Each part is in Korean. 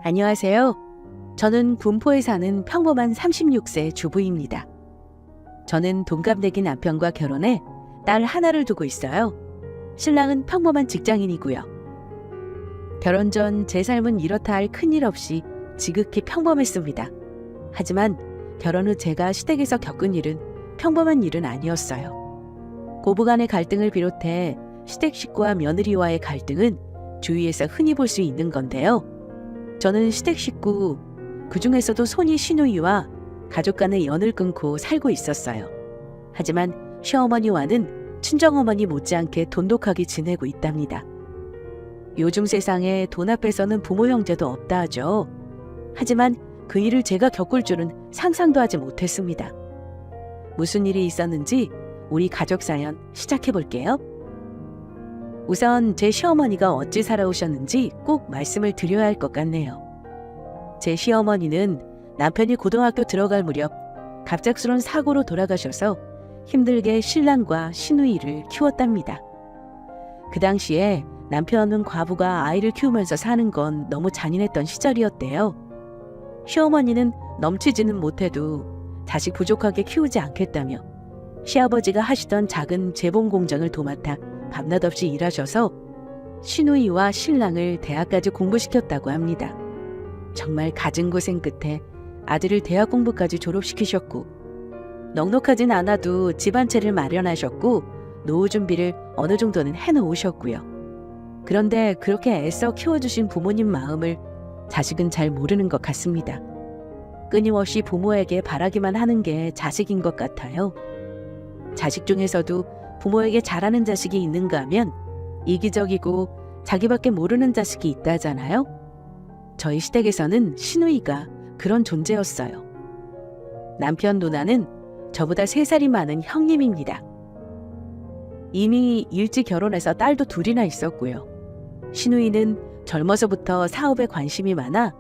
안녕하세요. 저는 군포에 사는 평범한 36세 주부입니다. 저는 동갑내기 남편과 결혼해 딸 하나를 두고 있어요. 신랑은 평범한 직장인이고요. 결혼 전 제 삶은 이렇다 할 큰일 없이 지극히 평범했습니다. 하지만 결혼 후 제가 시댁에서 겪은 일은 평범한 일은 아니었어요. 고부간의 갈등을 비롯해 시댁 식구와 며느리와의 갈등은 주위에서 흔히 볼 수 있는 건데요. 저는 시댁 식구, 그중에서도 손이 시누이와 가족 간의 연을 끊고 살고 있었어요. 하지만 시어머니와는 친정어머니 못지않게 돈독하게 지내고 있답니다. 요즘 세상에 돈 앞에서는 부모 형제도 없다 하죠. 하지만 그 일을 제가 겪을 줄은 상상도 하지 못했습니다. 무슨 일이 있었는지 우리 가족 사연 시작해 볼게요. 우선 제 시어머니가 어찌 살아오셨는지 꼭 말씀을 드려야 할 것 같네요. 제 시어머니는 남편이 고등학교 들어갈 무렵 갑작스런 사고로 돌아가셔서 힘들게 신랑과 시누이를 키웠답니다. 그 당시에 남편은 과부가 아이를 키우면서 사는 건 너무 잔인했던 시절이었대요. 시어머니는 넘치지는 못해도 자식 부족하게 키우지 않겠다며 시아버지가 하시던 작은 재봉 공장을 도맡아 밤낮 없이 일하셔서 시누이와 신랑을 대학까지 공부시켰다고 합니다. 정말 갖은 고생 끝에 아들을 대학 공부까지 졸업시키셨고 넉넉하진 않아도 집 한 채를 마련하셨고 노후 준비를 어느 정도는 해놓으셨고요. 그런데 그렇게 애써 키워주신 부모님 마음을 자식은 잘 모르는 것 같습니다. 끊임없이 부모에게 바라기만 하는 게 자식인 것 같아요. 자식 중에서도 부모에게 잘하는 자식이 있는가 하면 이기적이고 자기밖에 모르는 자식이 있다잖아요. 저희 시댁에서는 시누이가 그런 존재였어요. 남편 누나는 저보다 3살이 많은 형님입니다. 이미 일찍 결혼해서 딸도 둘이나 있었고요. 시누이는 젊어서부터 사업에 관심이 많아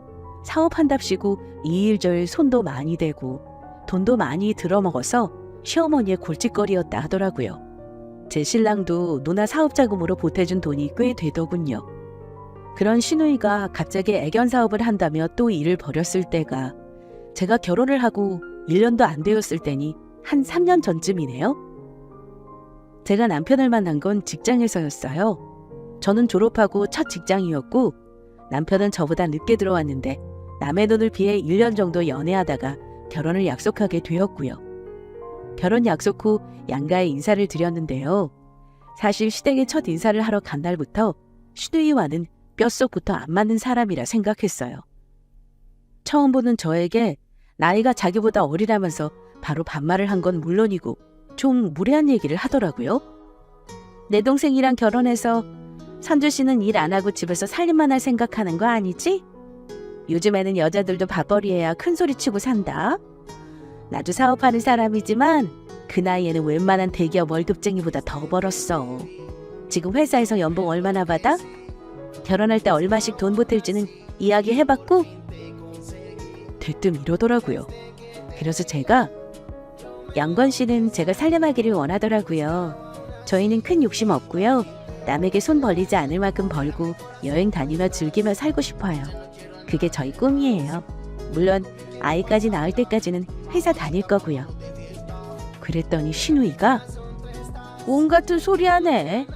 사업한답시고 이 일 저 일 손도 많이 대고 돈도 많이 들어먹어서 시어머니의 골칫거리였다 하더라고요. 제 신랑도 누나 사업 자금으로 보태준 돈이 꽤 되더군요. 그런 시누이가 갑자기 애견 사업을 한다며 또 일을 벌였을 때가 제가 결혼을 하고 1년도 안 되었을 때니 한 3년 전쯤이네요. 제가 남편을 만난 건 직장에서였어요. 저는 졸업하고 첫 직장이었고 남편은 저보다 늦게 들어왔는데 남의 눈을 피해 1년 정도 연애하다가 결혼을 약속하게 되었고요. 결혼 약속 후 양가에 인사를 드렸는데요. 사실 시댁에 첫 인사를 하러 간 날부터 시누이와는 뼛속부터 안 맞는 사람이라 생각했어요. 처음 보는 저에게 나이가 자기보다 어리라면서 바로 반말을 한 건 물론이고 좀 무례한 얘기를 하더라고요. 내 동생이랑 결혼해서 선주 씨는 일 안 하고 집에서 살림만 할 생각하는 거 아니지? 요즘에는 여자들도 밥벌이해야 큰 소리 치고 산다. 나도 사업하는 사람이지만 그 나이에는 웬만한 대기업 월급쟁이보다 더 벌었어. 지금 회사에서 연봉 얼마나 받아? 결혼할 때 얼마씩 돈 보탤지는 이야기해봤고? 대뜸 이러더라고요. 그래서 제가 양건 씨는 제가 살림하기를 원하더라고요. 저희는 큰 욕심 없고요. 남에게 손 벌리지 않을 만큼 벌고 여행 다니며 즐기며 살고 싶어요. 그게 저희 꿈이에요. 물론 아이까지 낳을 때까지는 회사 다닐 거고요. 그랬더니 시누이가 온 같은 소리 하네.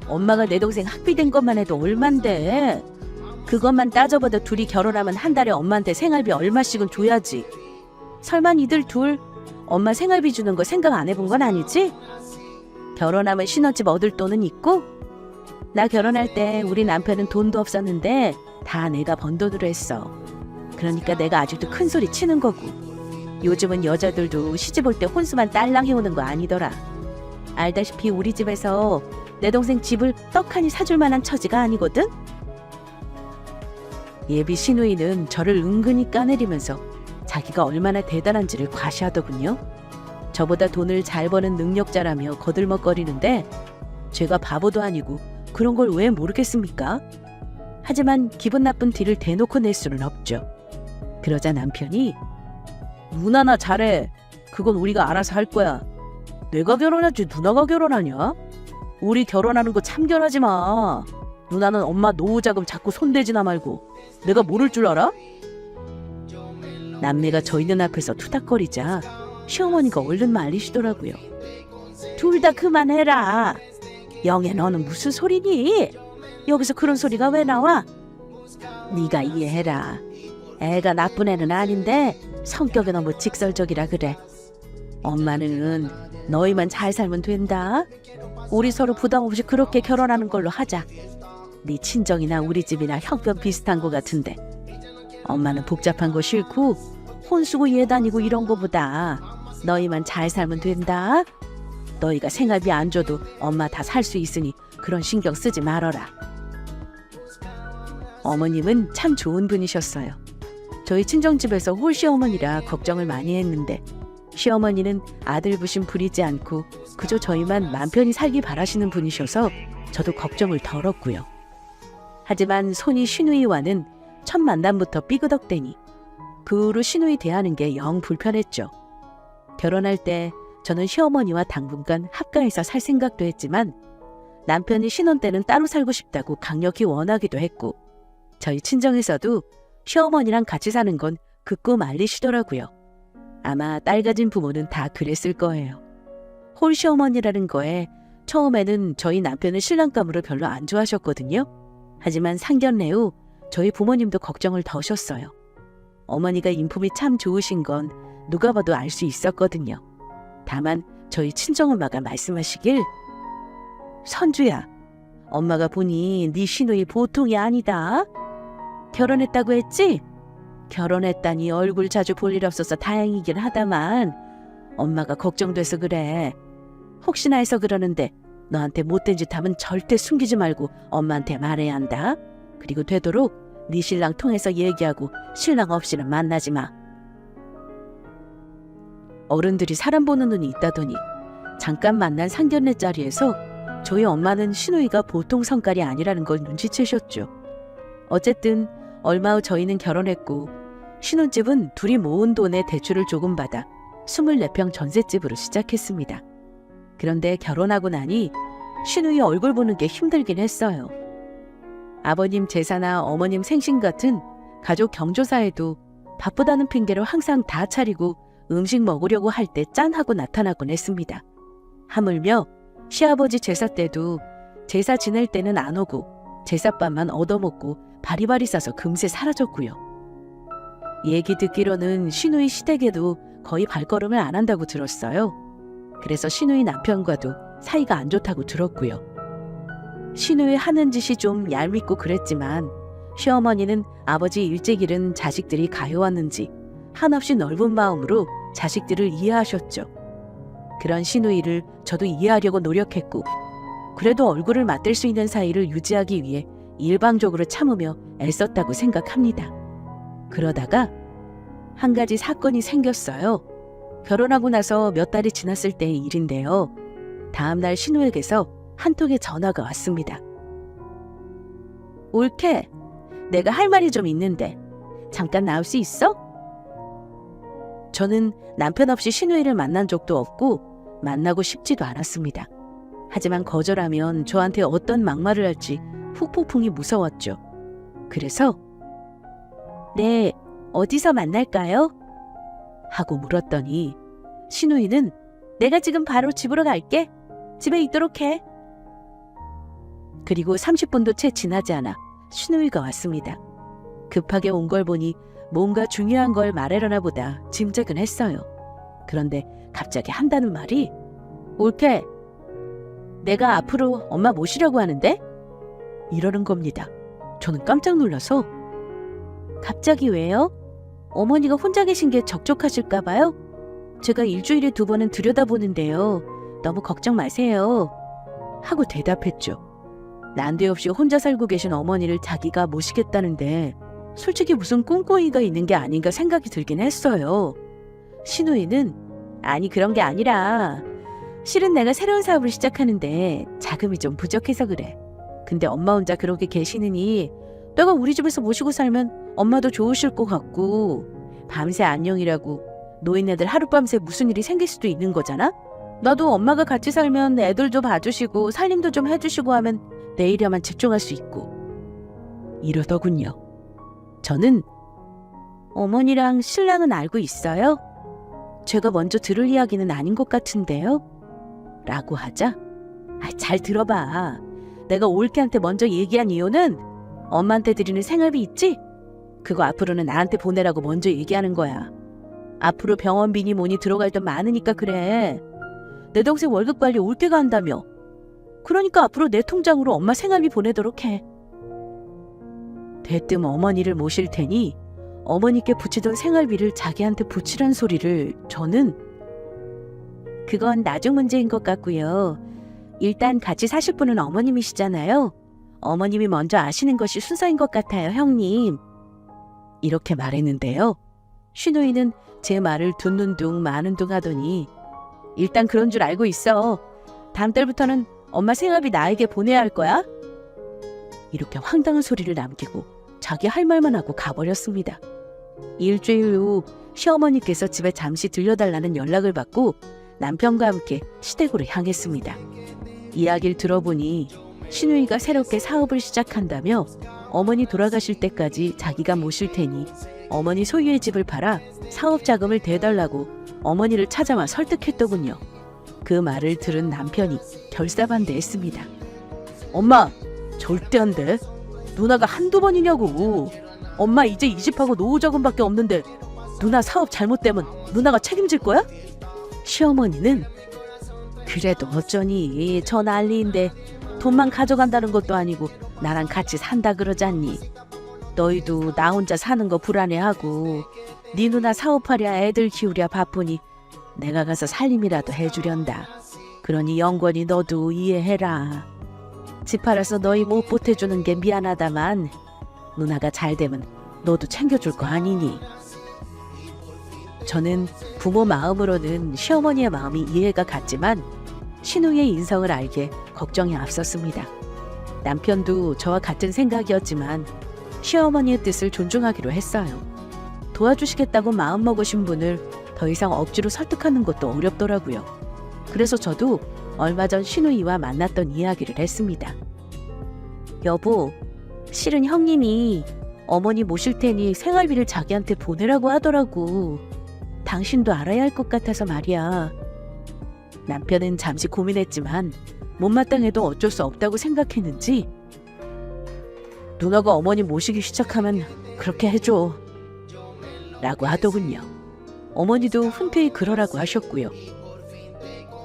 엄마가 내 동생 학비 된 것만 해도 얼만데. 그것만 따져봐도 둘이 결혼하면 한 달에 엄마한테 생활비 얼마씩은 줘야지. 설마 니들 둘 엄마 생활비 주는 거 생각 안 해본 건 아니지? 결혼하면 신혼집 얻을 돈은 있고? 나 결혼할 때 우리 남편은 돈도 없었는데 다 내가 번 돈으로 했어. 그러니까 내가 아직도 큰 소리 치는 거고. 요즘은 여자들도 시집 올 때 혼수만 딸랑 해오는 거 아니더라. 알다시피 우리 집에서 내 동생 집을 떡하니 사줄 만한 처지가 아니거든? 예비 시누이는 저를 은근히 까내리면서 자기가 얼마나 대단한지를 과시하더군요. 저보다 돈을 잘 버는 능력자라며 거들먹거리는데 제가 바보도 아니고 그런 걸 왜 모르겠습니까? 하지만 기분 나쁜 티를 대놓고 낼 수는 없죠. 그러자 남편이 누나나 잘해. 그건 우리가 알아서 할 거야. 내가 결혼하지 누나가 결혼하냐? 우리 결혼하는 거 참견하지 마. 누나는 엄마 노후자금 자꾸 손대지나 말고 내가 모를 줄 알아? 남매가 저희 눈앞에서 투닥거리자 시어머니가 얼른 말리시더라고요. 둘 다 그만해라. 영애 너는 무슨 소리니? 여기서 그런 소리가 왜 나와? 네가 이해해라. 애가 나쁜 애는 아닌데 성격이 너무 직설적이라 그래. 엄마는 너희만 잘 살면 된다. 우리 서로 부담 없이 그렇게 결혼하는 걸로 하자. 네 친정이나 우리 집이나 형편 비슷한 거 같은데 엄마는 복잡한 거 싫고 혼수고 예다니고 이런 거보다 너희만 잘 살면 된다. 너희가 생활비 안 줘도 엄마 다 살 수 있으니 그런 신경 쓰지 말아라. 어머님은 참 좋은 분이셨어요. 저희 친정집에서 홀시어머니라 걱정을 많이 했는데 시어머니는 아들 부심 부리지 않고 그저 저희만 맘 편히 살기 바라시는 분이셔서 저도 걱정을 덜었고요. 하지만 손이 시누이와는 첫 만남부터 삐그덕대니 그 후로 시누이 대하는 게 영 불편했죠. 결혼할 때 저는 시어머니와 당분간 합가해서 살 생각도 했지만 남편이 신혼 때는 따로 살고 싶다고 강력히 원하기도 했고 저희 친정에서도 시어머니랑 같이 사는 건 극구 말리시더라고요. 아마 딸 가진 부모는 다 그랬을 거예요. 홀시어머니라는 거에 처음에는 저희 남편은 신랑감으로 별로 안 좋아하셨거든요. 하지만 상견례 후 저희 부모님도 걱정을 더셨어요. 어머니가 인품이 참 좋으신 건 누가 봐도 알 수 있었거든요. 다만 저희 친정엄마가 말씀하시길 선주야, 엄마가 보니 네 시누이 보통이 아니다. 결혼했다고 했지? 결혼했다니 얼굴 자주 볼 일 없어서 다행이긴 하다만 엄마가 걱정돼서 그래. 혹시나 해서 그러는데 너한테 못된 짓 하면 절대 숨기지 말고 엄마한테 말해야 한다. 그리고 되도록 네 신랑 통해서 얘기하고 신랑 없이는 만나지 마. 어른들이 사람 보는 눈이 있다더니 잠깐 만난 상견례 자리에서 저희 엄마는 시누이가 보통 성깔이 아니라는 걸 눈치채셨죠. 어쨌든 얼마 후 저희는 결혼했고 신혼집은 둘이 모은 돈에 대출을 조금 받아 24평 전셋집으로 시작했습니다. 그런데 결혼하고 나니 시누이 얼굴 보는 게 힘들긴 했어요. 아버님 제사나 어머님 생신 같은 가족 경조사에도 바쁘다는 핑계로 항상 다 차리고 음식 먹으려고 할 때 짠하고 나타나곤 했습니다. 하물며 시아버지 제사 때도 제사 지낼 때는 안 오고 제사밥만 얻어먹고 바리바리 싸서 금세 사라졌고요. 얘기 듣기로는 시누이 시댁에도 거의 발걸음을 안 한다고 들었어요. 그래서 시누이 남편과도 사이가 안 좋다고 들었고요. 시누이 하는 짓이 좀 얄밉고 그랬지만 시어머니는 아버지 일찍 잃은 자식들이 가여웠는지 한없이 넓은 마음으로 자식들을 이해하셨죠. 그런 시누이를 저도 이해하려고 노력했고 그래도 얼굴을 맞댈 수 있는 사이를 유지하기 위해 일방적으로 참으며 애썼다고 생각합니다. 그러다가 한 가지 사건이 생겼어요. 결혼하고 나서 몇 달이 지났을 때의 일인데요. 다음날 시누에게서 한 통의 전화가 왔습니다. 올케, 내가 할 말이 좀 있는데 잠깐 나올 수 있어? 저는 남편 없이 시누이를 만난 적도 없고 만나고 싶지도 않았습니다. 하지만 거절하면 저한테 어떤 막말을 할지 후폭풍이 무서웠죠. 그래서 네, 어디서 만날까요? 하고 물었더니 시누이는 내가 지금 바로 집으로 갈게. 집에 있도록 해. 그리고 30분도 채 지나지 않아 시누이가 왔습니다. 급하게 온 걸 보니 뭔가 중요한 걸 말하려나 보다 짐작은 했어요. 그런데 갑자기 한다는 말이 올케, 내가 앞으로 엄마 모시려고 하는데? 이러는 겁니다. 저는 깜짝 놀라서 갑자기 왜요? 어머니가 혼자 계신 게 적적하실까 봐요? 제가 일주일에 2번은 들여다보는데요. 너무 걱정 마세요. 하고 대답했죠. 난데없이 혼자 살고 계신 어머니를 자기가 모시겠다는데 솔직히 무슨 꿍꿍이가 있는 게 아닌가 생각이 들긴 했어요. 시누이는 아니 그런 게 아니라 실은 내가 새로운 사업을 시작하는데 자금이 좀 부족해서 그래. 근데 엄마 혼자 그렇게 계시느니 내가 우리 집에서 모시고 살면 엄마도 좋으실 것 같고 밤새 안녕이라고 노인네들 하룻밤새 무슨 일이 생길 수도 있는 거잖아? 나도 엄마가 같이 살면 애들도 봐주시고 살림도 좀 해주시고 하면 내 일에만 집중할 수 있고 이러더군요. 저는 어머니랑 신랑은 알고 있어요? 제가 먼저 들을 이야기는 아닌 것 같은데요? 라고 하자 잘 들어봐. 내가 올케한테 먼저 얘기한 이유는 엄마한테 드리는 생활비 있지? 그거 앞으로는 나한테 보내라고 먼저 얘기하는 거야. 앞으로 병원비니 뭐니 들어갈 돈 많으니까 그래. 내 동생 월급 관리 올케가 한다며. 그러니까 앞으로 내 통장으로 엄마 생활비 보내도록 해. 대뜸 어머니를 모실 테니 어머니께 붙이던 생활비를 자기한테 붙이란 소리를 저는 그건 나중 문제인 것 같고요. 일단 같이 사실 분은 어머님이시잖아요. 어머님이 먼저 아시는 것이 순서인 것 같아요, 형님. 이렇게 말했는데요. 신우이는 제 말을 듣는 둥 마는 둥 하더니 일단 그런 줄 알고 있어. 다음 달부터는 엄마 생활비 나에게 보내야 할 거야. 이렇게 황당한 소리를 남기고 자기 할 말만 하고 가버렸습니다. 일주일 후 시어머니께서 집에 잠시 들려달라는 연락을 받고 남편과 함께 시댁으로 향했습니다. 이야기를 들어보니 신우이가 새롭게 사업을 시작한다며 어머니 돌아가실 때까지 자기가 모실 테니 어머니 소유의 집을 팔아 사업 자금을 대달라고 어머니를 찾아와 설득했더군요. 그 말을 들은 남편이 결사반대했습니다. 엄마, 절대 안 돼. 누나가 한두 번이냐고. 엄마 이제 이 집하고 노후 자금밖에 없는데 누나 사업 잘못되면 누나가 책임질 거야? 시어머니는 그래도 어쩌니, 저 난리인데 돈만 가져간다는 것도 아니고 나랑 같이 산다 그러잖니. 너희도 나 혼자 사는 거 불안해하고 네 누나 사업하랴 애들 키우랴 바쁘니 내가 가서 살림이라도 해주련다. 그러니 영건히 너도 이해해라. 집 팔아서 너희 못 보태주는 게 미안하다만 누나가 잘 되면 너도 챙겨줄 거 아니니. 저는 부모 마음으로는 시어머니의 마음이 이해가 갔지만 신우의 인성을 알게 걱정이 앞섰습니다. 남편도 저와 같은 생각이었지만 시어머니의 뜻을 존중하기로 했어요. 도와주시겠다고 마음먹으신 분을 더 이상 억지로 설득하는 것도 어렵더라고요. 그래서 저도 얼마 전 신우이와 만났던 이야기를 했습니다. 여보, 실은 형님이 어머니 모실 테니 생활비를 자기한테 보내라고 하더라고. 당신도 알아야 할 것 같아서 말이야. 남편은 잠시 고민했지만 못마땅해도 어쩔 수 없다고 생각했는지 누나가 어머니 모시기 시작하면 그렇게 해줘 라고 하더군요. 어머니도 흔쾌히 그러라고 하셨고요.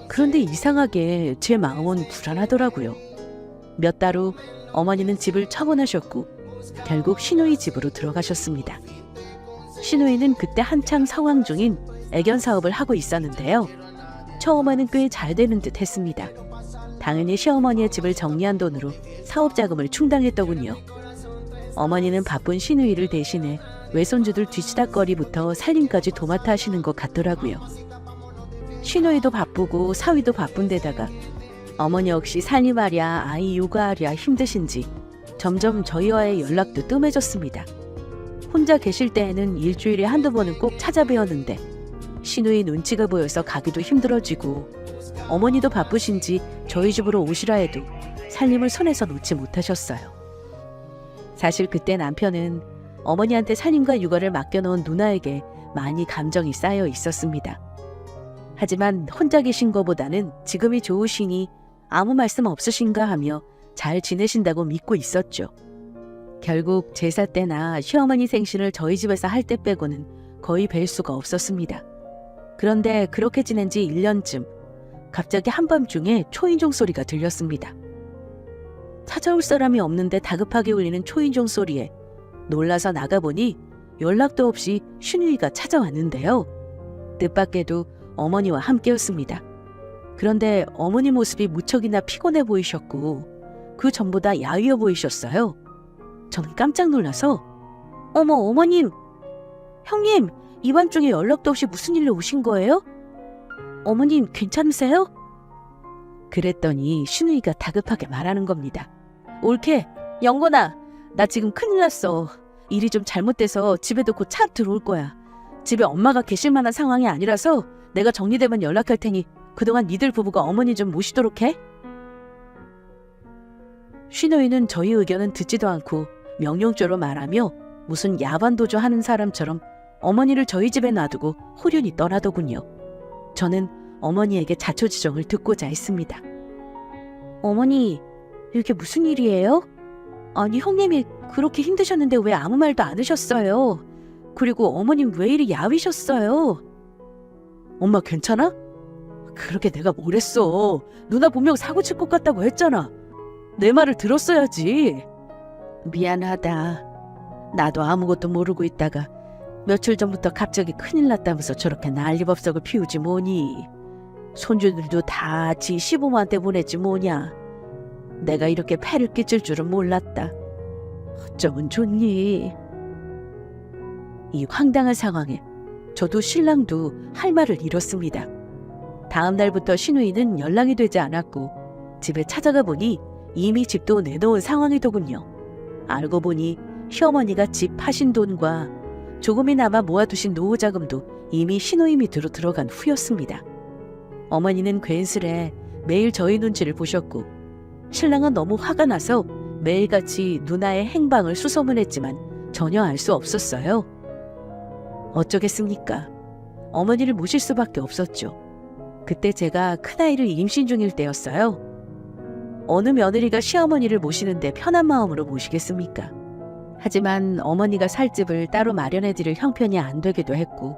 그런데 이상하게 제 마음은 불안하더라고요. 몇 달 후 어머니는 집을 처분하셨고 결국 신우이 집으로 들어가셨습니다. 신우이는 그때 한창 상황 중인 애견 사업을 하고 있었는데요. 처음에는 꽤 잘 되는 듯 했습니다. 당연히 시어머니의 집을 정리한 돈으로 사업 자금을 충당했더군요. 어머니는 바쁜 신우이를 대신해 외손주들 뒤치다거리부터 살림까지 도맡아 하시는 것 같더라고요. 신우이도 바쁘고 사위도 바쁜 데다가 어머니 역시 살림하랴 아이 육아하랴 힘드신지 점점 저희와의 연락도 뜸해졌습니다. 혼자 계실 때에는 일주일에 한두 번은 꼭 찾아뵈었는데 신우이 눈치가 보여서 가기도 힘들어지고 어머니도 바쁘신지 저희 집으로 오시라 해도 살림을 손에서 놓지 못하셨어요. 사실 그때 남편은 어머니한테 살림과 육아를 맡겨놓은 누나에게 많이 감정이 쌓여 있었습니다. 하지만 혼자 계신 것보다는 지금이 좋으시니 아무 말씀 없으신가 하며 잘 지내신다고 믿고 있었죠. 결국 제사 때나 시어머니 생신을 저희 집에서 할 때 빼고는 거의 뵐 수가 없었습니다. 그런데 그렇게 지낸 지 1년쯤 갑자기 한밤중에 초인종 소리가 들렸습니다. 찾아올 사람이 없는데 다급하게 울리는 초인종 소리에 놀라서 나가보니 연락도 없이 신우이가 찾아왔는데요. 뜻밖에도 어머니와 함께였습니다. 그런데 어머니 모습이 무척이나 피곤해 보이셨고 그 전보다 야위어 보이셨어요. 저는 깜짝 놀라서 어머 어머님, 형님 이밤중에 연락도 없이 무슨 일로 오신 거예요? 어머님 괜찮으세요? 그랬더니 신우이가 다급하게 말하는 겁니다. 올케, 영건아, 나 지금 큰일 났어. 일이 좀 잘못돼서 집에도 곧 차 들어올 거야. 집에 엄마가 계실 만한 상황이 아니라서 내가 정리되면 연락할 테니 그동안 니들 부부가 어머니 좀 모시도록 해. 시누이는 저희 의견은 듣지도 않고 명령조로 말하며 무슨 야반도주 하는 사람처럼 어머니를 저희 집에 놔두고 호련히 떠나더군요. 저는 어머니에게 자초지종을 듣고자 했습니다. 어머니, 이게 무슨 일이에요? 아니, 형님이 그렇게 힘드셨는데 왜 아무 말도 안 하셨어요? 그리고 어머님 왜 이리 야위셨어요? 엄마 괜찮아? 그렇게 내가 뭘 했어. 누나 분명 사고 칠 것 같다고 했잖아. 내 말을 들었어야지. 미안하다. 나도 아무것도 모르고 있다가 며칠 전부터 갑자기 큰일 났다면서 저렇게 난리법석을 피우지 뭐니. 손주들도 다 지 시부모한테 보냈지 뭐냐. 내가 이렇게 패를 끼칠 줄은 몰랐다. 어쩌면 좋니. 이 황당한 상황에 저도 신랑도 할 말을 잃었습니다. 다음 날부터 시누이는 연락이 되지 않았고 집에 찾아가 보니 이미 집도 내놓은 상황이더군요. 알고 보니 시어머니가 집 파신 돈과 조금이나마 모아두신 노후자금도 이미 시누이 밑으로 들어간 후였습니다. 어머니는 괜스레 매일 저희 눈치를 보셨고 신랑은 너무 화가 나서 매일같이 누나의 행방을 수소문했지만 전혀 알 수 없었어요. 어쩌겠습니까? 어머니를 모실 수밖에 없었죠. 그때 제가 큰아이를 임신 중일 때였어요. 어느 며느리가 시어머니를 모시는데 편한 마음으로 모시겠습니까? 하지만 어머니가 살 집을 따로 마련해드릴 형편이 안 되기도 했고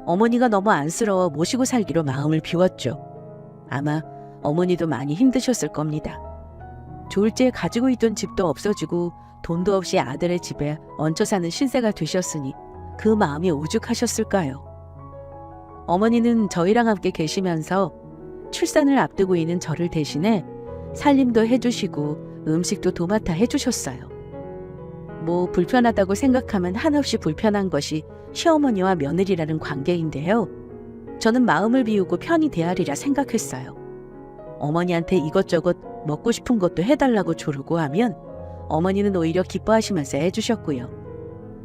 어머니가 너무 안쓰러워 모시고 살기로 마음을 비웠죠. 아마 어머니도 많이 힘드셨을 겁니다. 졸지에 가지고 있던 집도 없어지고 돈도 없이 아들의 집에 얹혀 사는 신세가 되셨으니 그 마음이 오죽하셨을까요? 어머니는 저희랑 함께 계시면서 출산을 앞두고 있는 저를 대신해 살림도 해주시고 음식도 도맡아 해주셨어요. 뭐 불편하다고 생각하면 한없이 불편한 것이 시어머니와 며느리라는 관계인데요. 저는 마음을 비우고 편히 대하리라 생각했어요. 어머니한테 이것저것 먹고 싶은 것도 해달라고 조르고 하면 어머니는 오히려 기뻐하시면서 해주셨고요.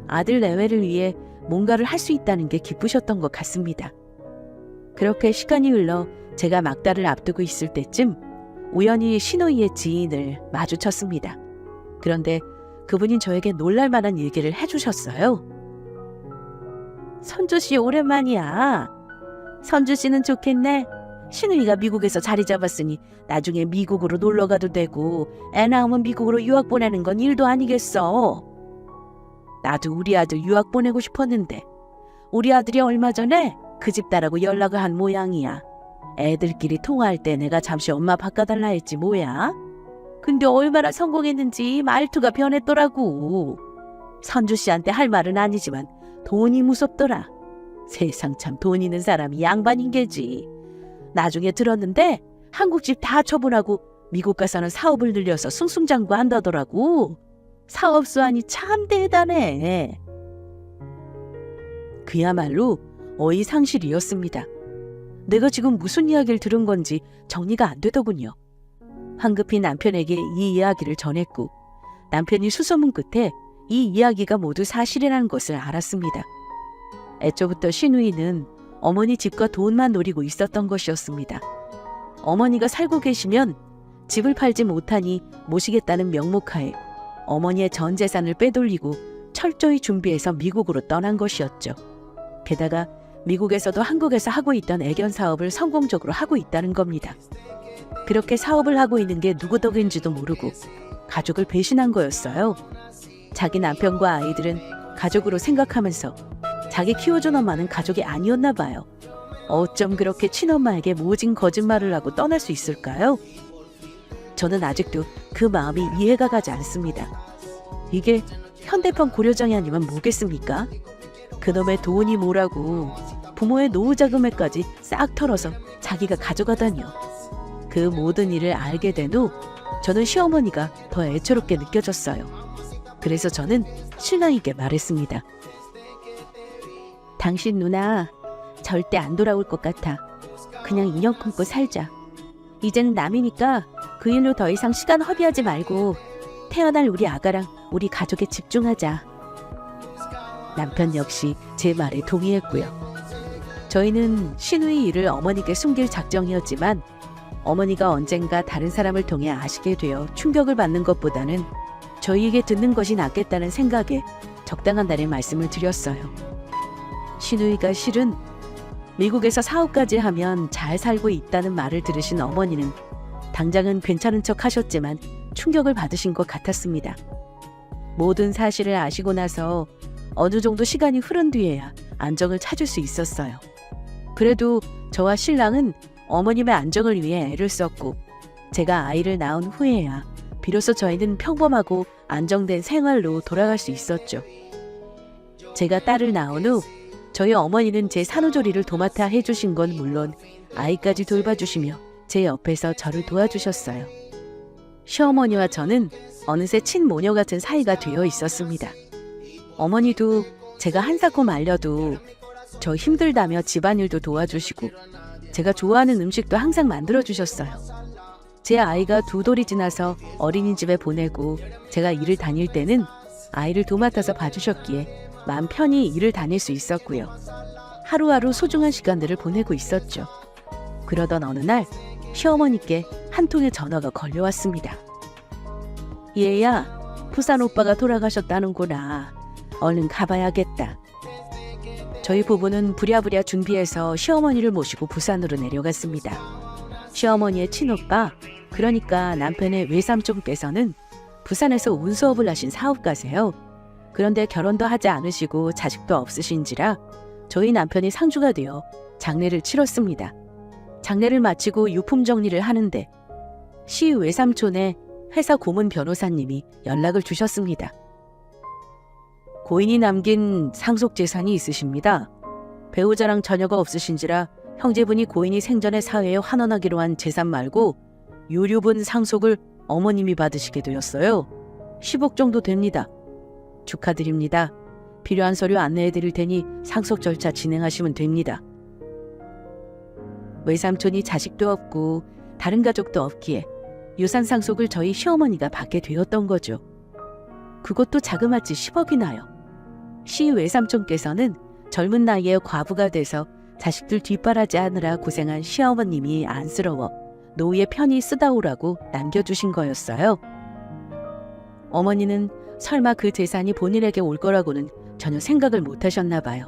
아들 내외를 위해 뭔가를 할 수 있다는 게 기쁘셨던 것 같습니다. 그렇게 시간이 흘러 제가 막달을 앞두고 있을 때쯤 우연히 시누이의 지인을 마주쳤습니다. 그런데 그분이 저에게 놀랄만한 얘기를 해주셨어요. 선주씨 오랜만이야. 선주씨는 좋겠네. 시누이가 미국에서 자리 잡았으니 나중에 미국으로 놀러가도 되고 애 낳으면 미국으로 유학 보내는 건 일도 아니겠어. 나도 우리 아들 유학 보내고 싶었는데 우리 아들이 얼마 전에 그 집 딸하고 연락을 한 모양이야. 애들끼리 통화할 때 내가 잠시 엄마 바꿔달라 했지 뭐야. 근데 얼마나 성공했는지 말투가 변했더라고. 선주씨한테 할 말은 아니지만 돈이 무섭더라. 세상 참 돈 있는 사람이 양반인 게지. 나중에 들었는데 한국 집 다 처분하고 미국 가서는 사업을 늘려서 승승장구한다더라고. 사업수완이 참 대단해. 그야말로 어이상실이었습니다. 내가 지금 무슨 이야기를 들은 건지 정리가 안 되더군요. 황급히 남편에게 이 이야기를 전했고 남편이 수소문 끝에 이 이야기가 모두 사실이라는 것을 알았습니다. 애초부터 시누이는 어머니 집과 돈만 노리고 있었던 것이었습니다. 어머니가 살고 계시면 집을 팔지 못하니 모시겠다는 명목하에 어머니의 전 재산을 빼돌리고 철저히 준비해서 미국으로 떠난 것이었죠. 게다가 미국에서도 한국에서 하고 있던 애견 사업을 성공적으로 하고 있다는 겁니다. 그렇게 사업을 하고 있는 게 누구 덕인지도 모르고 가족을 배신한 거였어요. 자기 남편과 아이들은 가족으로 생각하면서 자기 키워준 엄마는 가족이 아니었나 봐요. 어쩜 그렇게 친엄마에게 모진 거짓말을 하고 떠날 수 있을까요? 저는 아직도 그 마음이 이해가 가지 않습니다. 이게 현대판 고려장이 아니면 뭐겠습니까? 그놈의 돈이 뭐라고 부모의 노후자금에까지 싹 털어서 자기가 가져가다니요. 그 모든 일을 알게 된 후 저는 시어머니가 더 애처롭게 느껴졌어요. 그래서 저는 신랑에게 말했습니다. 당신 누나 절대 안 돌아올 것 같아. 그냥 인연 끊고 살자. 이제는 남이니까 그 일로 더 이상 시간 허비하지 말고 태어날 우리 아가랑 우리 가족에 집중하자. 남편 역시 제 말에 동의했고요. 저희는 시누이 일을 어머니께 숨길 작정이었지만 어머니가 언젠가 다른 사람을 통해 아시게 되어 충격을 받는 것보다는 저희에게 듣는 것이 낫겠다는 생각에 적당한 날에 말씀을 드렸어요. 시누이가 실은 미국에서 사업까지 하면 잘 살고 있다는 말을 들으신 어머니는 당장은 괜찮은 척 하셨지만 충격을 받으신 것 같았습니다. 모든 사실을 아시고 나서 어느 정도 시간이 흐른 뒤에야 안정을 찾을 수 있었어요. 그래도 저와 신랑은 어머님의 안정을 위해 애를 썼고 제가 아이를 낳은 후에야 비로소 저희는 평범하고 안정된 생활로 돌아갈 수 있었죠. 제가 딸을 낳은 후 저희 어머니는 제 산후조리를 도맡아 해주신 건 물론 아이까지 돌봐주시며 제 옆에서 저를 도와주셨어요. 시어머니와 저는 어느새 친모녀 같은 사이가 되어 있었습니다. 어머니도 제가 한사코 말려도 저 힘들다며 집안일도 도와주시고 제가 좋아하는 음식도 항상 만들어주셨어요. 제 아이가 2돌이 지나서 어린이집에 보내고 제가 일을 다닐 때는 아이를 도맡아서 봐주셨기에 마음 편히 일을 다닐 수 있었고요. 하루하루 소중한 시간들을 보내고 있었죠. 그러던 어느 날 시어머니께 한 통의 전화가 걸려왔습니다. 얘야, 부산 오빠가 돌아가셨다는구나. 얼른 가봐야겠다. 저희 부부는 부랴부랴 준비해서 시어머니를 모시고 부산으로 내려갔습니다. 시어머니의 친오빠, 그러니까 남편의 외삼촌께서는 부산에서 운수업을 하신 사업가세요. 그런데 결혼도 하지 않으시고 자식도 없으신지라 저희 남편이 상주가 되어 장례를 치렀습니다. 장례를 마치고 유품 정리를 하는데 시 외삼촌의 회사 고문 변호사님이 연락을 주셨습니다. 고인이 남긴 상속재산이 있으십니다. 배우자랑 자녀가 없으신지라 형제분이 고인이 생전에 사회에 환원하기로 한 재산 말고 유류분 상속을 어머님이 받으시게 되었어요. 10억 정도 됩니다. 축하드립니다. 필요한 서류 안내해 드릴 테니 상속 절차 진행하시면 됩니다. 외삼촌이 자식도 없고 다른 가족도 없기에 유산 상속을 저희 시어머니가 받게 되었던 거죠. 그것도 자그마치 10억이나요. 시 외삼촌께서는 젊은 나이에 과부가 돼서 자식들 뒷바라지 하느라 고생한 시어머님이 안쓰러워 노후에 편히 쓰다 오라고 남겨주신 거였어요. 어머니는 설마 그 재산이 본인에게 올 거라고는 전혀 생각을 못 하셨나 봐요.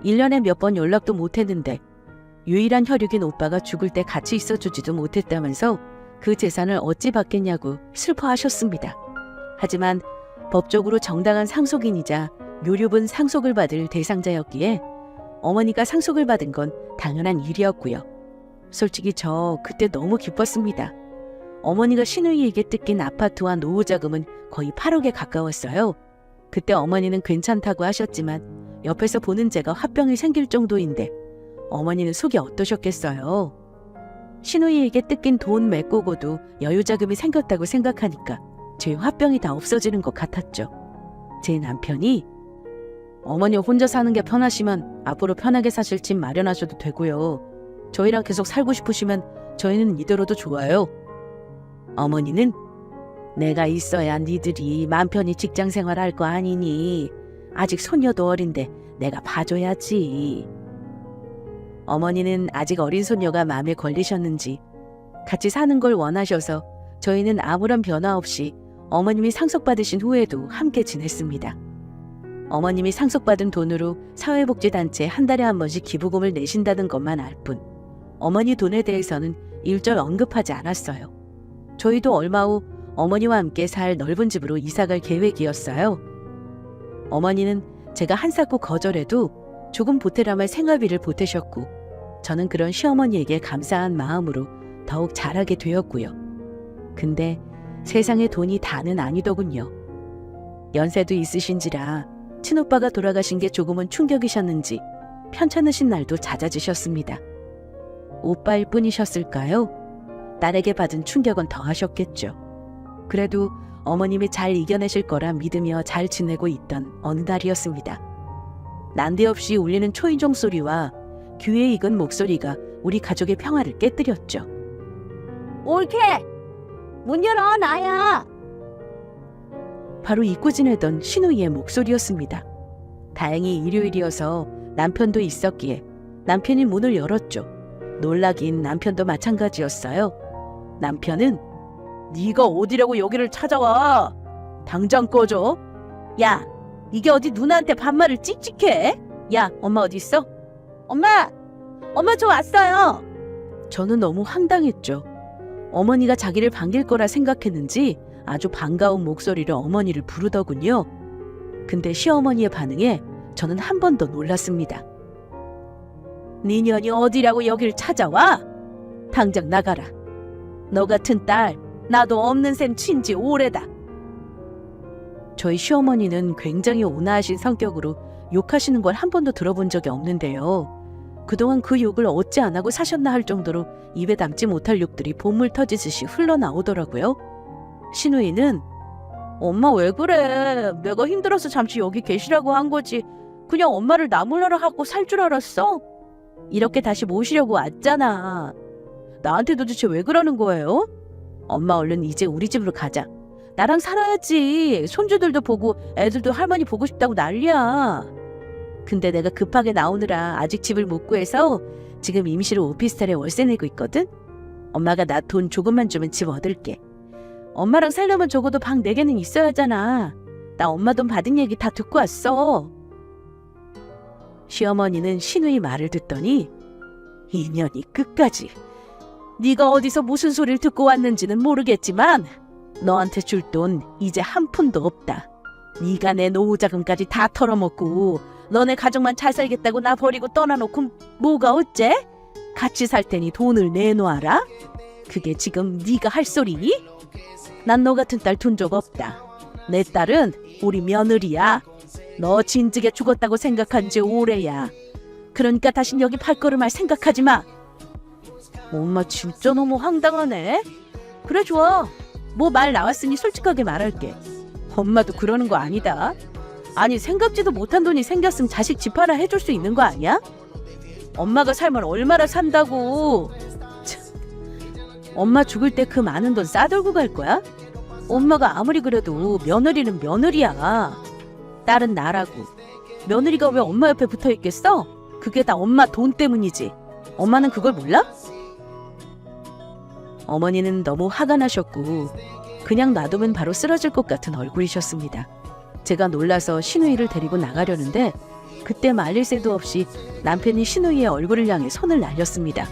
1년에 몇 번 연락도 못 했는데 유일한 혈육인 오빠가 죽을 때 같이 있어주지도 못했다면서 그 재산을 어찌 받겠냐고 슬퍼하셨습니다. 하지만 법적으로 정당한 상속인이자 묘류분 상속을 받을 대상자였기에 어머니가 상속을 받은 건 당연한 일이었고요. 솔직히 저 그때 너무 기뻤습니다. 어머니가 시누이에게 뜯긴 아파트와 노후 자금은 거의 8억에 가까웠어요. 그때 어머니는 괜찮다고 하셨지만 옆에서 보는 제가 화병이 생길 정도인데 어머니는 속이 어떠셨겠어요. 시누이에게 뜯긴 돈 메꾸고도 여유자금이 생겼다고 생각하니까 제 화병이 다 없어지는 것 같았죠. 제 남편이 어머니 혼자 사는 게 편하시면 앞으로 편하게 사실 집 마련하셔도 되고요. 저희랑 계속 살고 싶으시면 저희는 이대로도 좋아요. 어머니는 내가 있어야 니들이 맘 편히 직장 생활할 거 아니니 아직 손녀도 어린데 내가 봐줘야지. 어머니는 아직 어린 손녀가 마음에 걸리셨는지 같이 사는 걸 원하셔서 저희는 아무런 변화 없이 어머님이 상속받으신 후에도 함께 지냈습니다. 어머님이 상속받은 돈으로 사회복지단체에 한 달에 한 번씩 기부금을 내신다는 것만 알 뿐 어머니 돈에 대해서는 일절 언급하지 않았어요. 저희도 얼마 후 어머니와 함께 살 넓은 집으로 이사갈 계획이었어요. 어머니는 제가 한사코 거절해도 조금 보태라며 생활비를 보태셨고 저는 그런 시어머니에게 감사한 마음으로 더욱 잘하게 되었고요. 근데 세상에 돈이 다는 아니더군요. 연세도 있으신지라 친오빠가 돌아가신 게 조금은 충격이셨는지 편찮으신 날도 잦아지셨습니다. 오빠일 뿐이셨을까요? 딸에게 받은 충격은 더하셨겠죠. 그래도 어머님이 잘 이겨내실 거라 믿으며 잘 지내고 있던 어느 날이었습니다. 난데없이 울리는 초인종 소리와 귀에 익은 목소리가 우리 가족의 평화를 깨뜨렸죠. 옳게! 문 열어, 나야! 바로 잊고 지내던 시누이의 목소리였습니다. 다행히 일요일이어서 남편도 있었기에 남편이 문을 열었죠. 놀라긴 남편도 마찬가지였어요. 남편은 네가 어디라고 여기를 찾아와? 당장 꺼져. 야, 이게 어디 누나한테 반말을 찍찍해? 야, 엄마 어디 있어? 엄마 저 왔어요. 저는 너무 황당했죠. 어머니가 자기를 반길 거라 생각했는지 아주 반가운 목소리로 어머니를 부르더군요. 근데 시어머니의 반응에 저는 한 번 더 놀랐습니다. 니년이 어디라고 여길 찾아와? 당장 나가라. 너 같은 딸 나도 없는 셈 친 지 오래다. 저희 시어머니는 굉장히 온화하신 성격으로 욕하시는 걸 한 번도 들어본 적이 없는데요. 그동안 그 욕을 어찌 안 하고 사셨나 할 정도로 입에 담지 못할 욕들이 보물 터지듯이 흘러나오더라고요. 시누이는 엄마 왜 그래? 내가 힘들어서 잠시 여기 계시라고 한 거지. 그냥 엄마를 나 몰라라 하고 살 줄 알았어? 이렇게 다시 모시려고 왔잖아. 나한테 도대체 왜 그러는 거예요? 엄마 얼른 이제 우리 집으로 가자. 나랑 살아야지. 손주들도 보고 애들도 할머니 보고 싶다고 난리야. 근데 내가 급하게 나오느라 아직 집을 못 구해서 지금 임시로 오피스텔에 월세 내고 있거든? 엄마가 나 돈 조금만 주면 집 얻을게. 엄마랑 살려면 적어도 방 4개는 있어야 하잖아. 나 엄마 돈 받은 얘기 다 듣고 왔어. 시어머니는 시누이 말을 듣더니 인연이 끝까지. 네가 어디서 무슨 소리를 듣고 왔는지는 모르겠지만 너한테 줄 돈 이제 한 푼도 없다. 네가 내 노후 자금까지 다 털어먹고 너네 가족만 잘 살겠다고 나 버리고 떠나놓고 뭐가 어째? 같이 살 테니 돈을 내놓아라. 그게 지금 네가 할 소리니? 난 너 같은 딸 둔 적 없다. 내 딸은 우리 며느리야. 너 진즉에 죽었다고 생각한 지 오래야. 그러니까 다신 여기 발걸음할 생각하지 마. 엄마 진짜 너무 황당하네. 그래 좋아. 뭐 말 나왔으니 솔직하게 말할게. 엄마도 그러는 거 아니다. 아니 생각지도 못한 돈이 생겼으면 자식 집 하나 해줄 수 있는 거 아니야? 엄마가 살면 얼마나 산다고. 참. 엄마 죽을 때 그 많은 돈 싸들고 갈 거야? 엄마가 아무리 그래도 며느리는 며느리야. 딸은 나라고. 며느리가 왜 엄마 옆에 붙어 있겠어? 그게 다 엄마 돈 때문이지. 엄마는 그걸 몰라? 어머니는 너무 화가 나셨고 그냥 놔두면 바로 쓰러질 것 같은 얼굴이셨습니다. 제가 놀라서 시누이를 데리고 나가려는데 그때 말릴 새도 없이 남편이 시누이의 얼굴을 향해 손을 날렸습니다.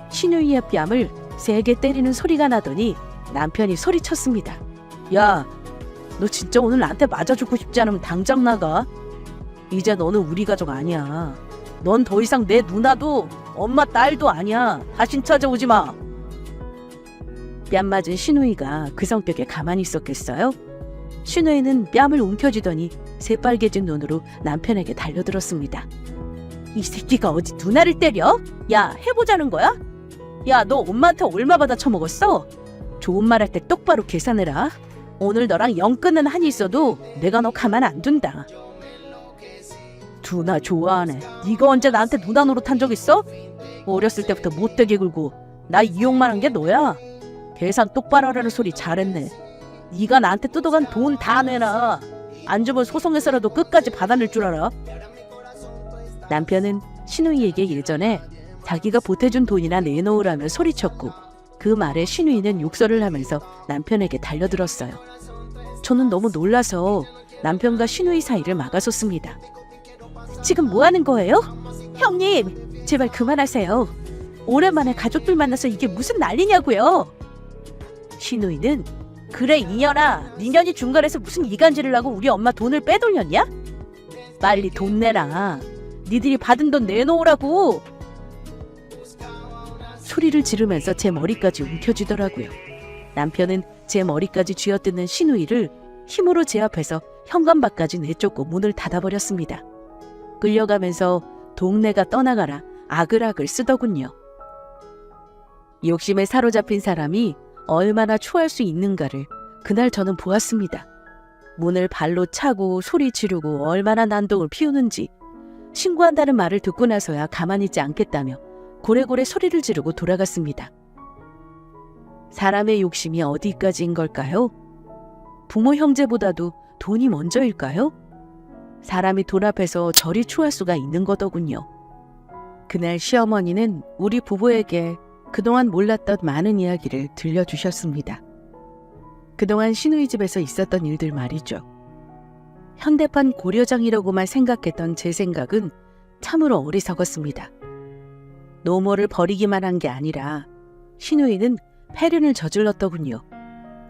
시누이의 뺨을 세게 때리는 소리가 나더니 남편이 소리쳤습니다. 야, 너 진짜 오늘 나한테 맞아 죽고 싶지 않으면 당장 나가. 이제 너는 우리 가족 아니야. 넌 더 이상 내 누나도 엄마 딸도 아니야. 다신 찾아오지 마. 뺨 맞은 시누이가 그 성격에 가만히 있었겠어요? 시누이는 뺨을 움켜쥐더니 새빨개진 눈으로 남편에게 달려들었습니다. 이 새끼가 어디 누나를 때려? 야, 해보자는 거야? 야, 너 엄마한테 얼마 받아 처먹었어? 좋은 말 할 때 똑바로 계산해라. 오늘 너랑 영 끊는 한이 있어도 내가 너 가만 안 둔다. 누나 좋아하네. 네가 언제 나한테 누나 노릇한 적 있어? 어렸을 때부터 못되게 굴고 나 이용만 한 게 너야. 계산 똑바로 하라는 소리 잘했네. 네가 나한테 뜯어간 돈 다 내놔. 안 주면 소송해서라도 끝까지 받아낼 줄 알아. 남편은 시누이에게 예전에 자기가 보태준 돈이나 내놓으라며 소리쳤고 그 말에 시누이는 욕설을 하면서 남편에게 달려들었어요. 저는 너무 놀라서 남편과 시누이 사이를 막아섰습니다. 지금 뭐 하는 거예요? 형님, 제발 그만하세요. 오랜만에 가족들 만나서 이게 무슨 난리냐고요. 시누이는 그래 이년아, 니년이 중간에서 무슨 이간질을 하고 우리 엄마 돈을 빼돌렸냐? 빨리 돈 내라. 니들이 받은 돈 내놓으라고. 소리를 지르면서 제 머리까지 움켜쥐더라고요. 남편은 제 머리까지 쥐어뜯는 시누이를 힘으로 제 앞에서 현관밖까지 내쫓고 문을 닫아버렸습니다. 끌려가면서 동네가 떠나가라 아글아글 쓰더군요. 욕심에 사로잡힌 사람이 얼마나 초할 수 있는가를 그날 저는 보았습니다. 문을 발로 차고 소리 지르고 얼마나 난동을 피우는지 신고한다는 말을 듣고 나서야 가만히 있지 않겠다며 고래고래 소리를 지르고 돌아갔습니다. 사람의 욕심이 어디까지인 걸까요? 부모 형제보다도 돈이 먼저일까요? 사람이 돈 앞에서 저리 초할 수가 있는 거더군요. 그날 시어머니는 우리 부부에게 그동안 몰랐던 많은 이야기를 들려주셨습니다. 그동안 시누이 집에서 있었던 일들 말이죠. 현대판 고려장이라고만 생각했던 제 생각은 참으로 어리석었습니다. 노모를 버리기만 한 게 아니라 시누이는 폐륜을 저질렀더군요.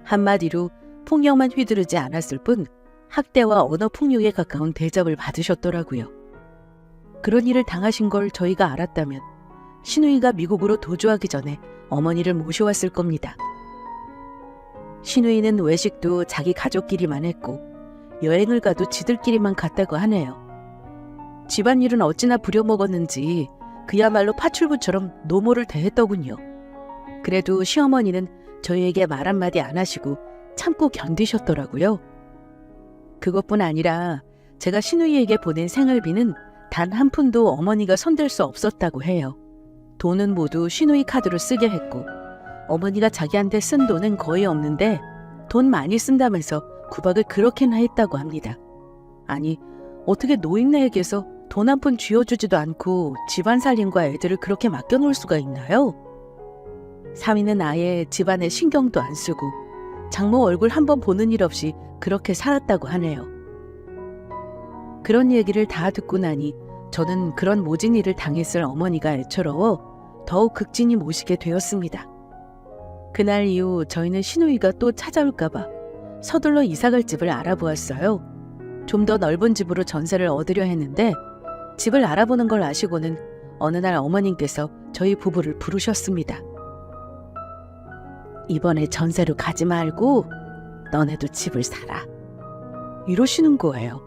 한마디로 폭력만 휘두르지 않았을 뿐 학대와 언어 폭력에 가까운 대접을 받으셨더라고요. 그런 일을 당하신 걸 저희가 알았다면 시누이가 미국으로 도주하기 전에 어머니를 모셔왔을 겁니다. 시누이는 외식도 자기 가족끼리만 했고 여행을 가도 지들끼리만 갔다고 하네요. 집안일은 어찌나 부려먹었는지 그야말로 파출부처럼 노모를 대했더군요. 그래도 시어머니는 저희에게 말 한마디 안 하시고 참고 견디셨더라고요. 그것뿐 아니라 제가 시누이에게 보낸 생활비는 단 한 푼도 어머니가 손댈 수 없었다고 해요. 돈은 모두 시누이 카드로 쓰게 했고 어머니가 자기한테 쓴 돈은 거의 없는데 돈 많이 쓴다면서 구박을 그렇게나 했다고 합니다. 아니, 어떻게 노인네에게서 돈 한 푼 쥐어주지도 않고 집안 살림과 애들을 그렇게 맡겨놓을 수가 있나요? 사위는 아예 집안에 신경도 안 쓰고 장모 얼굴 한번 보는 일 없이 그렇게 살았다고 하네요. 그런 얘기를 다 듣고 나니 저는 그런 모진 일을 당했을 어머니가 애처로워 더욱 극진히 모시게 되었습니다. 그날 이후 저희는 시누이가 또 찾아올까봐 서둘러 이사갈 집을 알아보았어요. 좀 더 넓은 집으로 전세를 얻으려 했는데 집을 알아보는 걸 아시고는 어느 날 어머님께서 저희 부부를 부르셨습니다. 이번에 전세로 가지 말고 너네도 집을 사라. 이러시는 거예요.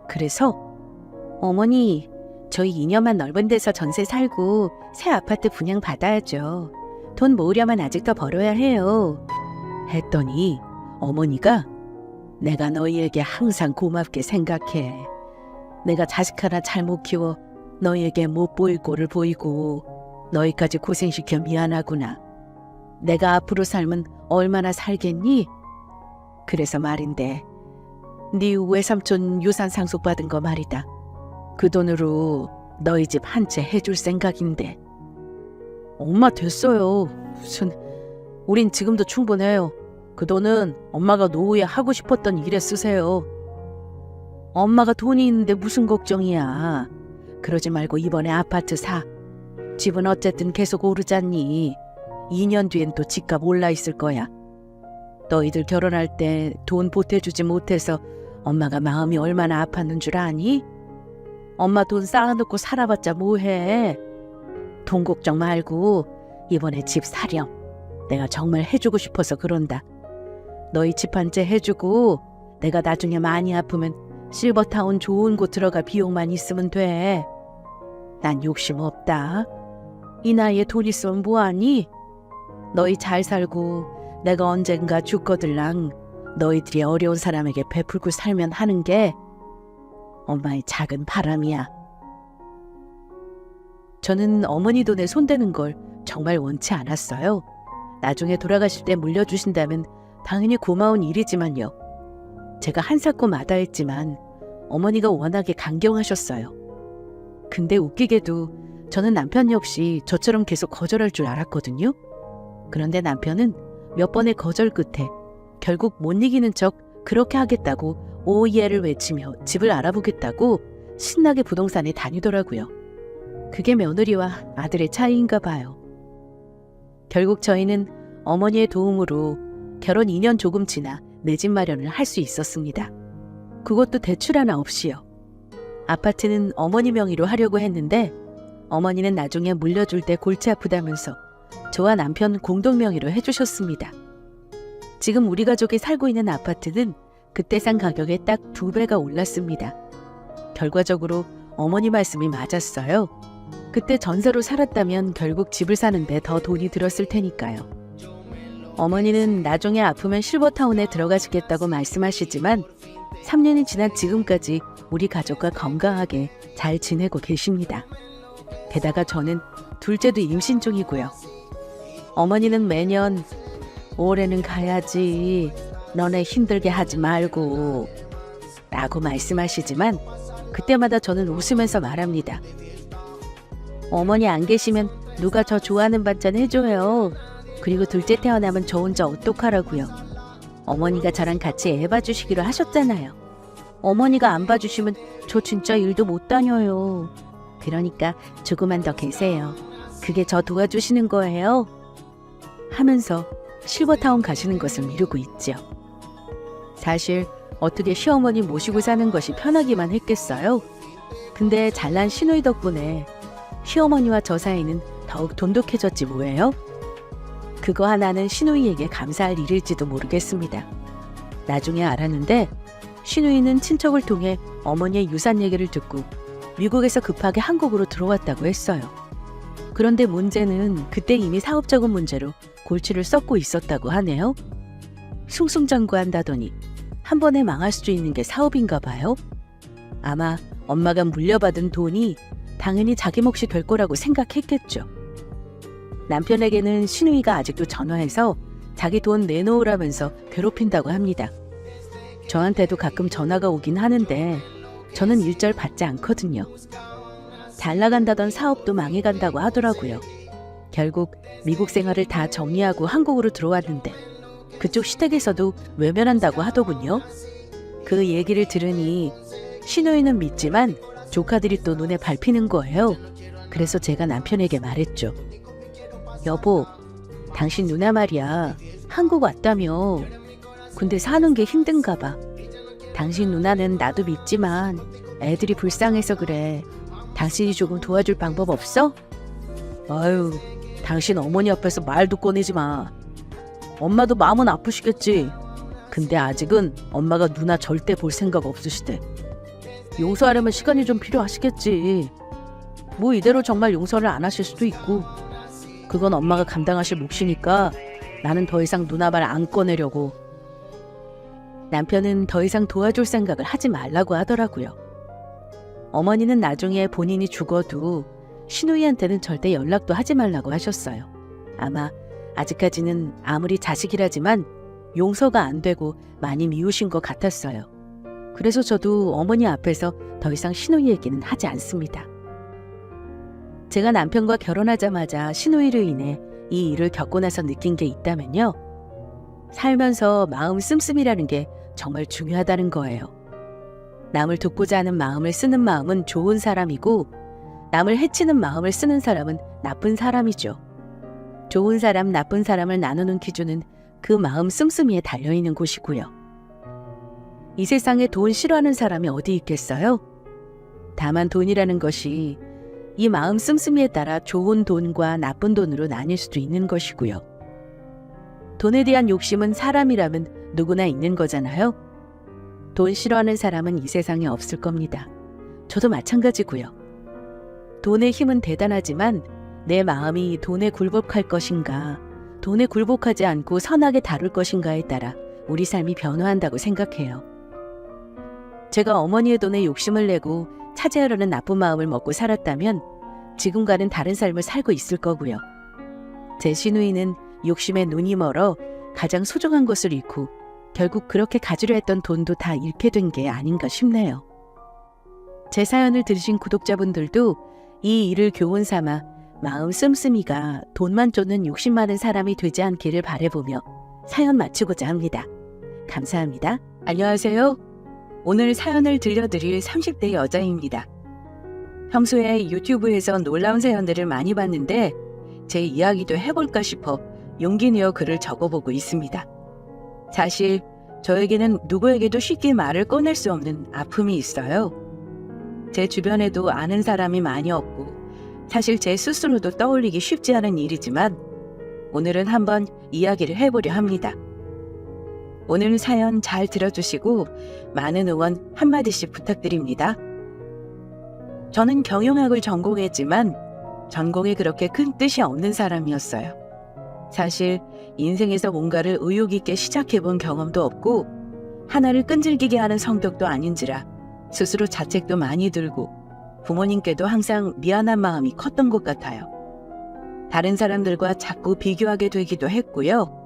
그래서 어머니, 저희 2년만 넓은 데서 전세 살고 새 아파트 분양 받아야죠. 돈 모으려면 아직 더 벌어야 해요. 했더니 어머니가 내가 너희에게 항상 고맙게 생각해. 내가 자식 하나 잘못 키워 너희에게 못 보일 꼴을 보이고 너희까지 고생시켜 미안하구나. 내가 앞으로 살면 얼마나 살겠니? 그래서 말인데 네 외삼촌 유산 상속받은 거 말이다. 그 돈으로 너희 집 한 채 해줄 생각인데. 엄마 됐어요. 무슨, 우린 지금도 충분해요. 그 돈은 엄마가 노후에 하고 싶었던 일에 쓰세요. 엄마가 돈이 있는데 무슨 걱정이야. 그러지 말고 이번에 아파트 사. 집은 어쨌든 계속 오르잖니. 2년 뒤엔 또 집값 올라 있을 거야. 너희들 결혼할 때 돈 보태주지 못해서 엄마가 마음이 얼마나 아팠는 줄 아니? 엄마 돈 쌓아놓고 살아봤자 뭐해. 돈 걱정 말고 이번에 집 사렴. 내가 정말 해주고 싶어서 그런다. 너희 집 한 채 해주고 내가 나중에 많이 아프면 실버타운 좋은 곳 들어갈 비용만 있으면 돼. 난 욕심 없다. 이 나이에 돈 있으면 뭐하니? 너희 잘 살고 내가 언젠가 죽거들랑 너희들이 어려운 사람에게 베풀고 살면 하는 게 엄마의 작은 바람이야. 저는 어머니 돈에 손대는 걸 정말 원치 않았어요. 나중에 돌아가실 때 물려주신다면 당연히 고마운 일이지만요. 제가 한사코 마다했지만 어머니가 워낙에 강경하셨어요. 근데 웃기게도 저는 남편 역시 저처럼 계속 거절할 줄 알았거든요. 그런데 남편은 몇 번의 거절 끝에 결국 못 이기는 척 그렇게 하겠다고 오예를 외치며 집을 알아보겠다고 신나게 부동산에 다니더라고요. 그게 며느리와 아들의 차이인가 봐요. 결국 저희는 어머니의 도움으로 결혼 2년 조금 지나 내 집 마련을 할 수 있었습니다. 그것도 대출 하나 없이요. 아파트는 어머니 명의로 하려고 했는데 어머니는 나중에 물려줄 때 골치 아프다면서 저와 남편 공동 명의로 해주셨습니다. 지금 우리 가족이 살고 있는 아파트는 그때 산 가격에 딱 2배가 올랐습니다. 결과적으로 어머니 말씀이 맞았어요. 그때 전세로 살았다면 결국 집을 사는데 더 돈이 들었을 테니까요. 어머니는 나중에 아프면 실버타운에 들어가시겠다고 말씀하시지만 3년이 지난 지금까지 우리 가족과 건강하게 잘 지내고 계십니다. 게다가 저는 둘째도 임신 중이고요. 어머니는 매년 올해는 가야지, 너네 힘들게 하지 말고 라고 말씀하시지만 그때마다 저는 웃으면서 말합니다. 어머니 안 계시면 누가 저 좋아하는 반찬 해줘요. 그리고 둘째 태어나면 저 혼자 어떡하라고요. 어머니가 저랑 같이 애 봐주시기로 하셨잖아요. 어머니가 안 봐주시면 저 진짜 일도 못 다녀요. 그러니까 조금만 더 계세요. 그게 저 도와주시는 거예요. 하면서 실버타운 가시는 것을 미루고 있죠. 사실 어떻게 시어머니 모시고 사는 것이 편하기만 했겠어요? 근데 잘난 시누이 덕분에 시어머니와 저 사이는 더욱 돈독해졌지 뭐예요? 그거 하나는 시누이에게 감사할 일일지도 모르겠습니다. 나중에 알았는데 시누이는 친척을 통해 어머니의 유산 얘기를 듣고 미국에서 급하게 한국으로 들어왔다고 했어요. 그런데 문제는 그때 이미 사업적인 문제로 골치를 썩고 있었다고 하네요. 숭숭장구한다더니 한 번에 망할 수도 있는 게 사업인가 봐요. 아마 엄마가 물려받은 돈이 당연히 자기 몫이 될 거라고 생각했겠죠. 남편에게는 시누이가 아직도 전화해서 자기 돈 내놓으라면서 괴롭힌다고 합니다. 저한테도 가끔 전화가 오긴 하는데 저는 일절 받지 않거든요. 잘 나간다던 사업도 망해간다고 하더라고요. 결국 미국 생활을 다 정리하고 한국으로 들어왔는데 그쪽 시댁에서도 외면한다고 하더군요. 그 얘기를 들으니 시누이는 믿지만 조카들이 또 눈에 밟히는 거예요. 그래서 제가 남편에게 말했죠. 여보, 당신 누나 말이야. 한국 왔다며. 근데 사는 게 힘든가 봐. 당신 누나는 나도 믿지만 애들이 불쌍해서 그래. 당신이 조금 도와줄 방법 없어? 아유, 당신 어머니 앞에서 말도 꺼내지 마. 엄마도 마음은 아프시겠지. 근데 아직은 엄마가 누나 절대 볼 생각 없으시대. 용서하려면 시간이 좀 필요하시겠지. 뭐 이대로 정말 용서를 안 하실 수도 있고. 그건 엄마가 감당하실 몫이니까 나는 더 이상 누나 말 안 꺼내려고. 남편은 더 이상 도와줄 생각을 하지 말라고 하더라고요. 어머니는 나중에 본인이 죽어도 시누이한테는 절대 연락도 하지 말라고 하셨어요. 아마 아직까지는 아무리 자식이라지만 용서가 안 되고 많이 미우신 것 같았어요. 그래서 저도 어머니 앞에서 더 이상 시누이 얘기는 하지 않습니다. 제가 남편과 결혼하자마자 시누이로 인해 이 일을 겪고 나서 느낀 게 있다면요. 살면서 마음 씀씀이라는 게 정말 중요하다는 거예요. 남을 돕고자 하는 마음을 쓰는 마음은 좋은 사람이고 남을 해치는 마음을 쓰는 사람은 나쁜 사람이죠. 좋은 사람, 나쁜 사람을 나누는 기준은 그 마음 씀씀이에 달려있는 곳이고요. 이 세상에 돈 싫어하는 사람이 어디 있겠어요? 다만 돈이라는 것이 이 마음 씀씀이에 따라 좋은 돈과 나쁜 돈으로 나뉠 수도 있는 것이고요. 돈에 대한 욕심은 사람이라면 누구나 있는 거잖아요. 돈 싫어하는 사람은 이 세상에 없을 겁니다. 저도 마찬가지고요. 돈의 힘은 대단하지만 내 마음이 돈에 굴복할 것인가, 돈에 굴복하지 않고 선하게 다룰 것인가에 따라 우리 삶이 변화한다고 생각해요. 제가 어머니의 돈에 욕심을 내고 차지하려는 나쁜 마음을 먹고 살았다면 지금과는 다른 삶을 살고 있을 거고요. 제 시누이는 욕심에 눈이 멀어 가장 소중한 것을 잃고 결국 그렇게 가지려 했던 돈도 다 잃게 된 게 아닌가 싶네요. 제 사연을 들으신 구독자분들도 이 일을 교훈 삼아 마음 씀씀이가 돈만 쫓는 욕심 많은 사람이 되지 않기를 바라보며 사연 마치고자 합니다. 감사합니다. 안녕하세요. 오늘 사연을 들려드릴 30대 여자입니다. 평소에 유튜브에서 놀라운 사연들을 많이 봤는데 제 이야기도 해볼까 싶어 용기 내어 글을 적어보고 있습니다. 사실 저에게는 누구에게도 쉽게 말을 꺼낼 수 없는 아픔이 있어요. 제 주변에도 아는 사람이 많이 없고 사실 제 스스로도 떠올리기 쉽지 않은 일이지만 오늘은 한번 이야기를 해보려 합니다. 오늘 사연 잘 들어주시고 많은 응원 한마디씩 부탁드립니다. 저는 경영학을 전공했지만 전공에 그렇게 큰 뜻이 없는 사람이었어요. 사실 인생에서 뭔가를 의욕 있게 시작해본 경험도 없고 하나를 끈질기게 하는 성격도 아닌지라 스스로 자책도 많이 들고 부모님께도 항상 미안한 마음이 컸던 것 같아요. 다른 사람들과 자꾸 비교하게 되기도 했고요.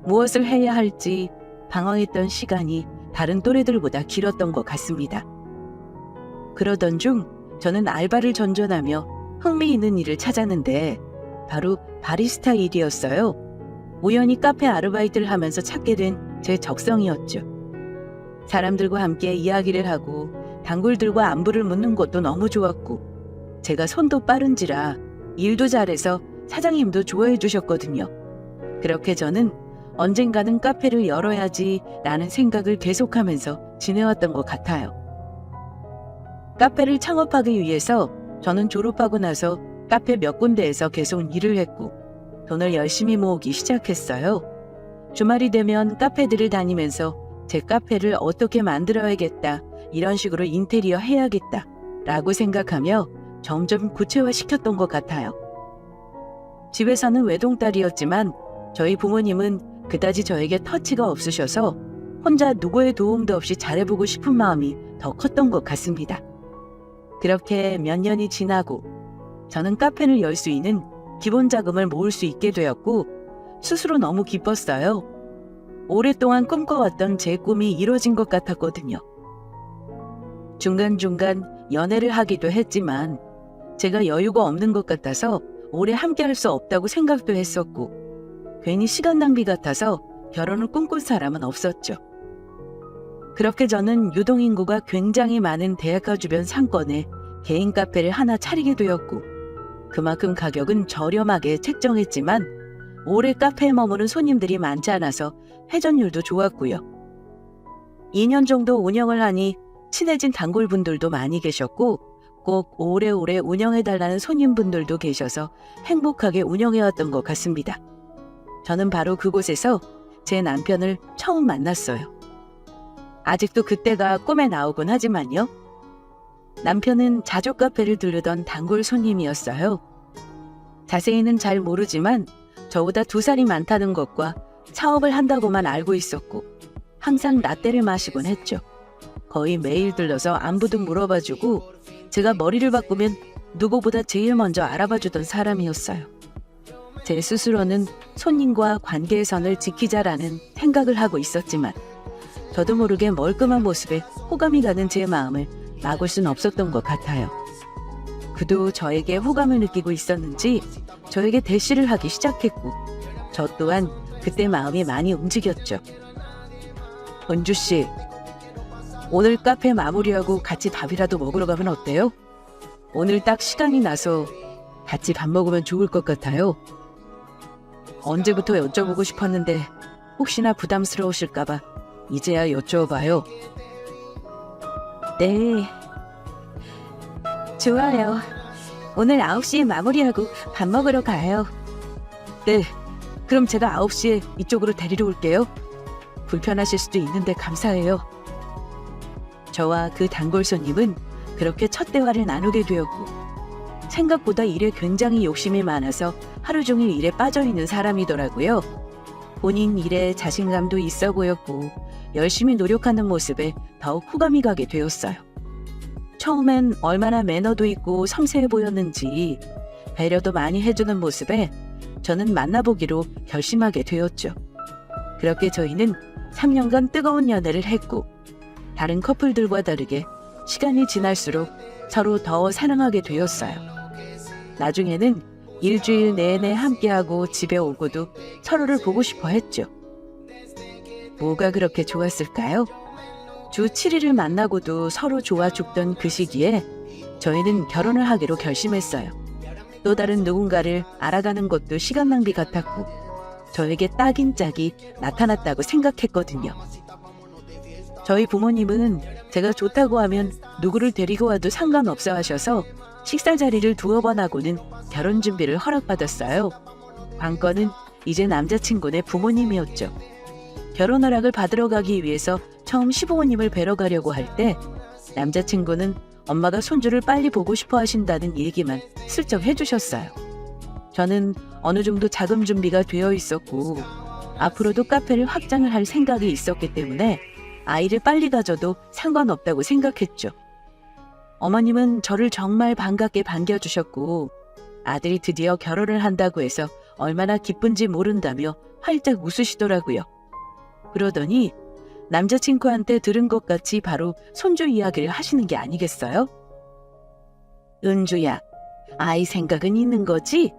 무엇을 해야 할지 방황했던 시간이 다른 또래들보다 길었던 것 같습니다. 그러던 중 저는 알바를 전전하며 흥미있는 일을 찾았는데 바로 바리스타 일이었어요. 우연히 카페 아르바이트를 하면서 찾게 된 제 적성이었죠. 사람들과 함께 이야기를 하고 단골들과 안부를 묻는 것도 너무 좋았고 제가 손도 빠른지라 일도 잘해서 사장님도 좋아해 주셨거든요. 그렇게 저는 언젠가는 카페를 열어야지 라는 생각을 계속하면서 지내왔던 것 같아요. 카페를 창업하기 위해서 저는 졸업하고 나서 카페 몇 군데에서 계속 일을 했고 돈을 열심히 모으기 시작했어요. 주말이 되면 카페들을 다니면서 제 카페를 어떻게 만들어야겠다, 이런 식으로 인테리어 해야겠다 라고 생각하며 점점 구체화시켰던 것 같아요. 집에서는 외동딸이었지만 저희 부모님은 그다지 저에게 터치가 없으셔서 혼자 누구의 도움도 없이 잘해보고 싶은 마음이 더 컸던 것 같습니다. 그렇게 몇 년이 지나고 저는 카페를 열 수 있는 기본 자금을 모을 수 있게 되었고 스스로 너무 기뻤어요. 오랫동안 꿈꿔왔던 제 꿈이 이루어진 것 같았거든요. 중간중간 연애를 하기도 했지만 제가 여유가 없는 것 같아서 오래 함께 할 수 없다고 생각도 했었고 괜히 시간 낭비 같아서 결혼을 꿈꾼 사람은 없었죠. 그렇게 저는 유동인구가 굉장히 많은 대학가 주변 상권에 개인 카페를 하나 차리게 되었고 그만큼 가격은 저렴하게 책정했지만 오래 카페에 머무는 손님들이 많지 않아서 회전율도 좋았고요. 2년 정도 운영을 하니 친해진 단골분들도 많이 계셨고 꼭 오래오래 운영해달라는 손님분들도 계셔서 행복하게 운영해왔던 것 같습니다. 저는 바로 그곳에서 제 남편을 처음 만났어요. 아직도 그때가 꿈에 나오곤 하지만요. 남편은 자조 카페를 들르던 단골 손님이었어요. 자세히는 잘 모르지만 저보다 2살이 많다는 것과 사업을 한다고만 알고 있었고 항상 라떼를 마시곤 했죠. 거의 매일 들러서 안부도 물어봐주고 제가 머리를 바꾸면 누구보다 제일 먼저 알아봐주던 사람이었어요. 제 스스로는 손님과 관계선을 지키자라는 생각을 하고 있었지만 저도 모르게 멀끔한 모습에 호감이 가는 제 마음을 막을 순 없었던 것 같아요. 그도 저에게 호감을 느끼고 있었는지 저에게 대시를 하기 시작했고 저 또한 그때 마음이 많이 움직였죠. 은주씨, 오늘 카페 마무리하고 같이 밥이라도 먹으러 가면 어때요? 오늘 딱 시간이 나서 같이 밥 먹으면 좋을 것 같아요. 언제부터 여쭤보고 싶었는데 혹시나 부담스러우실까봐 이제야 여쭤봐요. 네, 좋아요. 오늘 9시에 마무리하고 밥 먹으러 가요. 네, 그럼 제가 9시에 이쪽으로 데리러 올게요. 불편하실 수도 있는데 감사해요. 저와 그 단골 손님은 그렇게 첫 대화를 나누게 되었고 생각보다 일에 굉장히 욕심이 많아서 하루 종일 일에 빠져있는 사람이더라고요. 본인 일에 자신감도 있어 보였고 열심히 노력하는 모습에 더욱 호감이 가게 되었어요. 처음엔 얼마나 매너도 있고 섬세해 보였는지 배려도 많이 해주는 모습에 저는 만나보기로 결심하게 되었죠. 그렇게 저희는 3년간 뜨거운 연애를 했고 다른 커플들과 다르게 시간이 지날수록 서로 더 사랑하게 되었어요. 나중에는 일주일 내내 함께하고 집에 오고도 서로를 보고 싶어 했죠. 뭐가 그렇게 좋았을까요? 주 7일을 만나고도 서로 좋아 죽던 그 시기에 저희는 결혼을 하기로 결심했어요. 또 다른 누군가를 알아가는 것도 시간 낭비 같았고 저에게 딱인 짝이 나타났다고 생각했거든요. 저희 부모님은 제가 좋다고 하면 누구를 데리고 와도 상관없어 하셔서 식사 자리를 2번 하고는 결혼 준비를 허락받았어요. 관건은 이제 남자친구네 부모님이었죠. 결혼 허락을 받으러 가기 위해서 처음 시부모님을 뵈러 가려고 할 때 남자친구는 엄마가 손주를 빨리 보고 싶어 하신다는 얘기만 슬쩍 해주셨어요. 저는 어느 정도 자금 준비가 되어 있었고 앞으로도 카페를 확장을 할 생각이 있었기 때문에 아이를 빨리 가져도 상관없다고 생각했죠. 어머님은 저를 정말 반갑게 반겨주셨고 아들이 드디어 결혼을 한다고 해서 얼마나 기쁜지 모른다며 활짝 웃으시더라고요. 그러더니 남자친구한테 들은 것 같이 바로 손주 이야기를 하시는 게 아니겠어요? 은주야, 아이 생각은 있는 거지?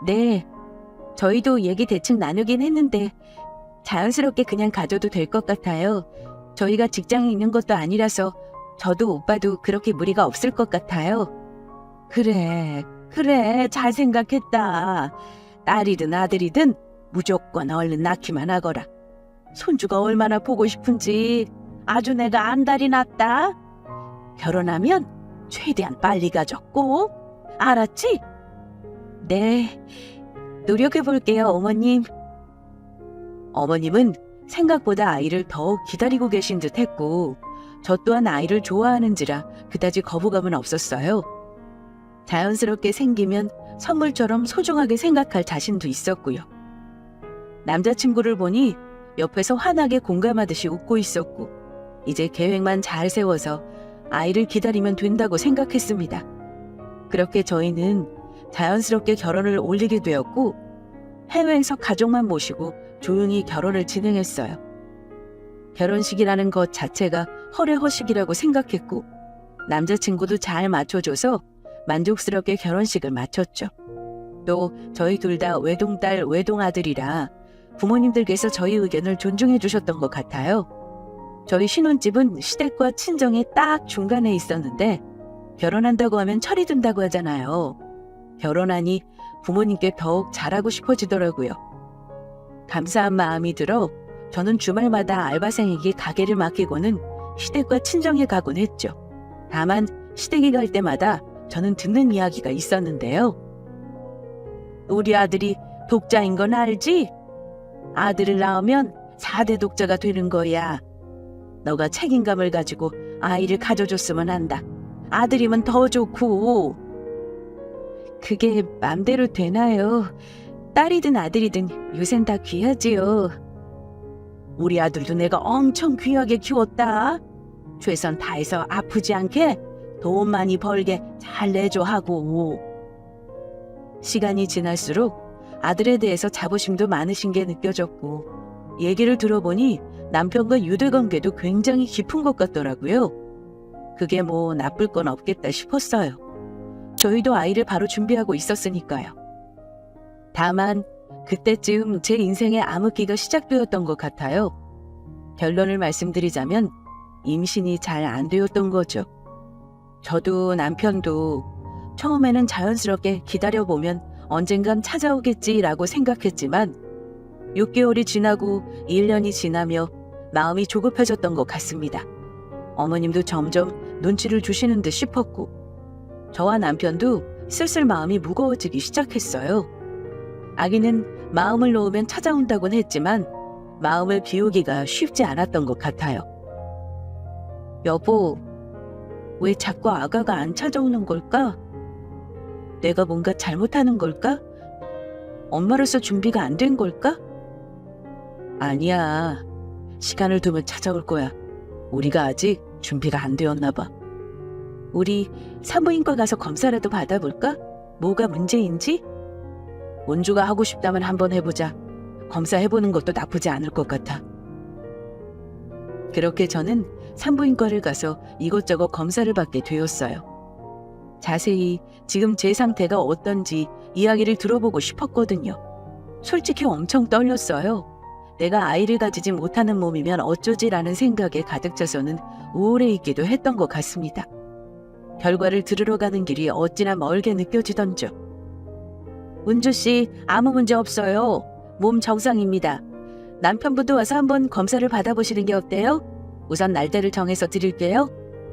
네, 저희도 얘기 대충 나누긴 했는데 자연스럽게 그냥 가져도 될 것 같아요. 저희가 직장에 있는 것도 아니라서 저도 오빠도 그렇게 무리가 없을 것 같아요. 그래, 잘 생각했다. 딸이든 아들이든 무조건 얼른 낳기만 하거라. 손주가 얼마나 보고 싶은지 아주 내가 안달이 났다. 결혼하면 최대한 빨리 가져 꼭. 알았지? 네, 노력해볼게요, 어머님. 어머님은 생각보다 아이를 더욱 기다리고 계신 듯 했고, 저 또한 아이를 좋아하는지라 그다지 거부감은 없었어요. 자연스럽게 생기면 선물처럼 소중하게 생각할 자신도 있었고요. 남자친구를 보니 옆에서 환하게 공감하듯이 웃고 있었고, 이제 계획만 잘 세워서 아이를 기다리면 된다고 생각했습니다. 그렇게 저희는 자연스럽게 결혼을 올리게 되었고, 해외에서 가족만 모시고 조용히 결혼을 진행했어요. 결혼식이라는 것 자체가 허례허식이라고 생각했고, 남자친구도 잘 맞춰줘서 만족스럽게 결혼식을 마쳤죠. 또 저희 둘 다 외동딸, 외동아들이라 부모님들께서 저희 의견을 존중해 주셨던 것 같아요. 저희 신혼집은 시댁과 친정의 딱 중간에 있었는데, 결혼한다고 하면 철이 든다고 하잖아요. 결혼하니 부모님께 더욱 잘하고 싶어지더라고요. 감사한 마음이 들어 저는 주말마다 알바생에게 가게를 맡기고는 시댁과 친정에 가곤 했죠. 다만 시댁에 갈 때마다 저는 듣는 이야기가 있었는데요. 우리 아들이 독자인 건 알지? 아들을 낳으면 4대 독자가 되는 거야. 너가 책임감을 가지고 아이를 가져줬으면 한다. 아들이면 더 좋고. 그게 맘대로 되나요? 딸이든 아들이든 요샌 다 귀하지요. 우리 아들도 내가 엄청 귀하게 키웠다. 최선 다해서 아프지 않게 돈 많이 벌게 잘 내줘 하고. 시간이 지날수록 아들에 대해서 자부심도 많으신 게 느껴졌고, 얘기를 들어보니 남편과 유대관계도 굉장히 깊은 것 같더라고요. 그게 뭐 나쁠 건 없겠다 싶었어요. 저희도 아이를 바로 준비하고 있었으니까요. 다만 그때쯤 제 인생의 암흑기가 시작되었던 것 같아요. 결론을 말씀드리자면 임신이 잘 안 되었던 거죠. 저도 남편도 처음에는 자연스럽게 기다려보면 언젠간 찾아오겠지라고 생각했지만 6개월이 지나고 1년이 지나며 마음이 조급해졌던 것 같습니다. 어머님도 점점 눈치를 주시는 듯 싶었고, 저와 남편도 슬슬 마음이 무거워지기 시작했어요. 아기는 마음을 놓으면 찾아온다곤 했지만 마음을 비우기가 쉽지 않았던 것 같아요. 여보, 왜 자꾸 아가가 안 찾아오는 걸까? 내가 뭔가 잘못하는 걸까? 엄마로서 준비가 안 된 걸까? 아니야. 시간을 두면 찾아올 거야. 우리가 아직 준비가 안 되었나 봐. 우리 산부인과 가서 검사라도 받아볼까? 뭐가 문제인지? 원주가 하고 싶다면 한번 해보자. 검사해보는 것도 나쁘지 않을 것 같아. 그렇게 저는 산부인과를 가서 이것저것 검사를 받게 되었어요. 자세히 지금 제 상태가 어떤지 이야기를 들어보고 싶었거든요. 솔직히 엄청 떨렸어요. 내가 아이를 가지지 못하는 몸이면 어쩌지라는 생각에 가득 차서는 우울해 있기도 했던 것 같습니다. 결과를 들으러 가는 길이 어찌나 멀게 느껴지던죠. 은주씨, 아무 문제 없어요. 몸 정상입니다. 남편분도 와서 한번 검사를 받아보시는 게 어때요? 우선 날짜를 정해서 드릴게요.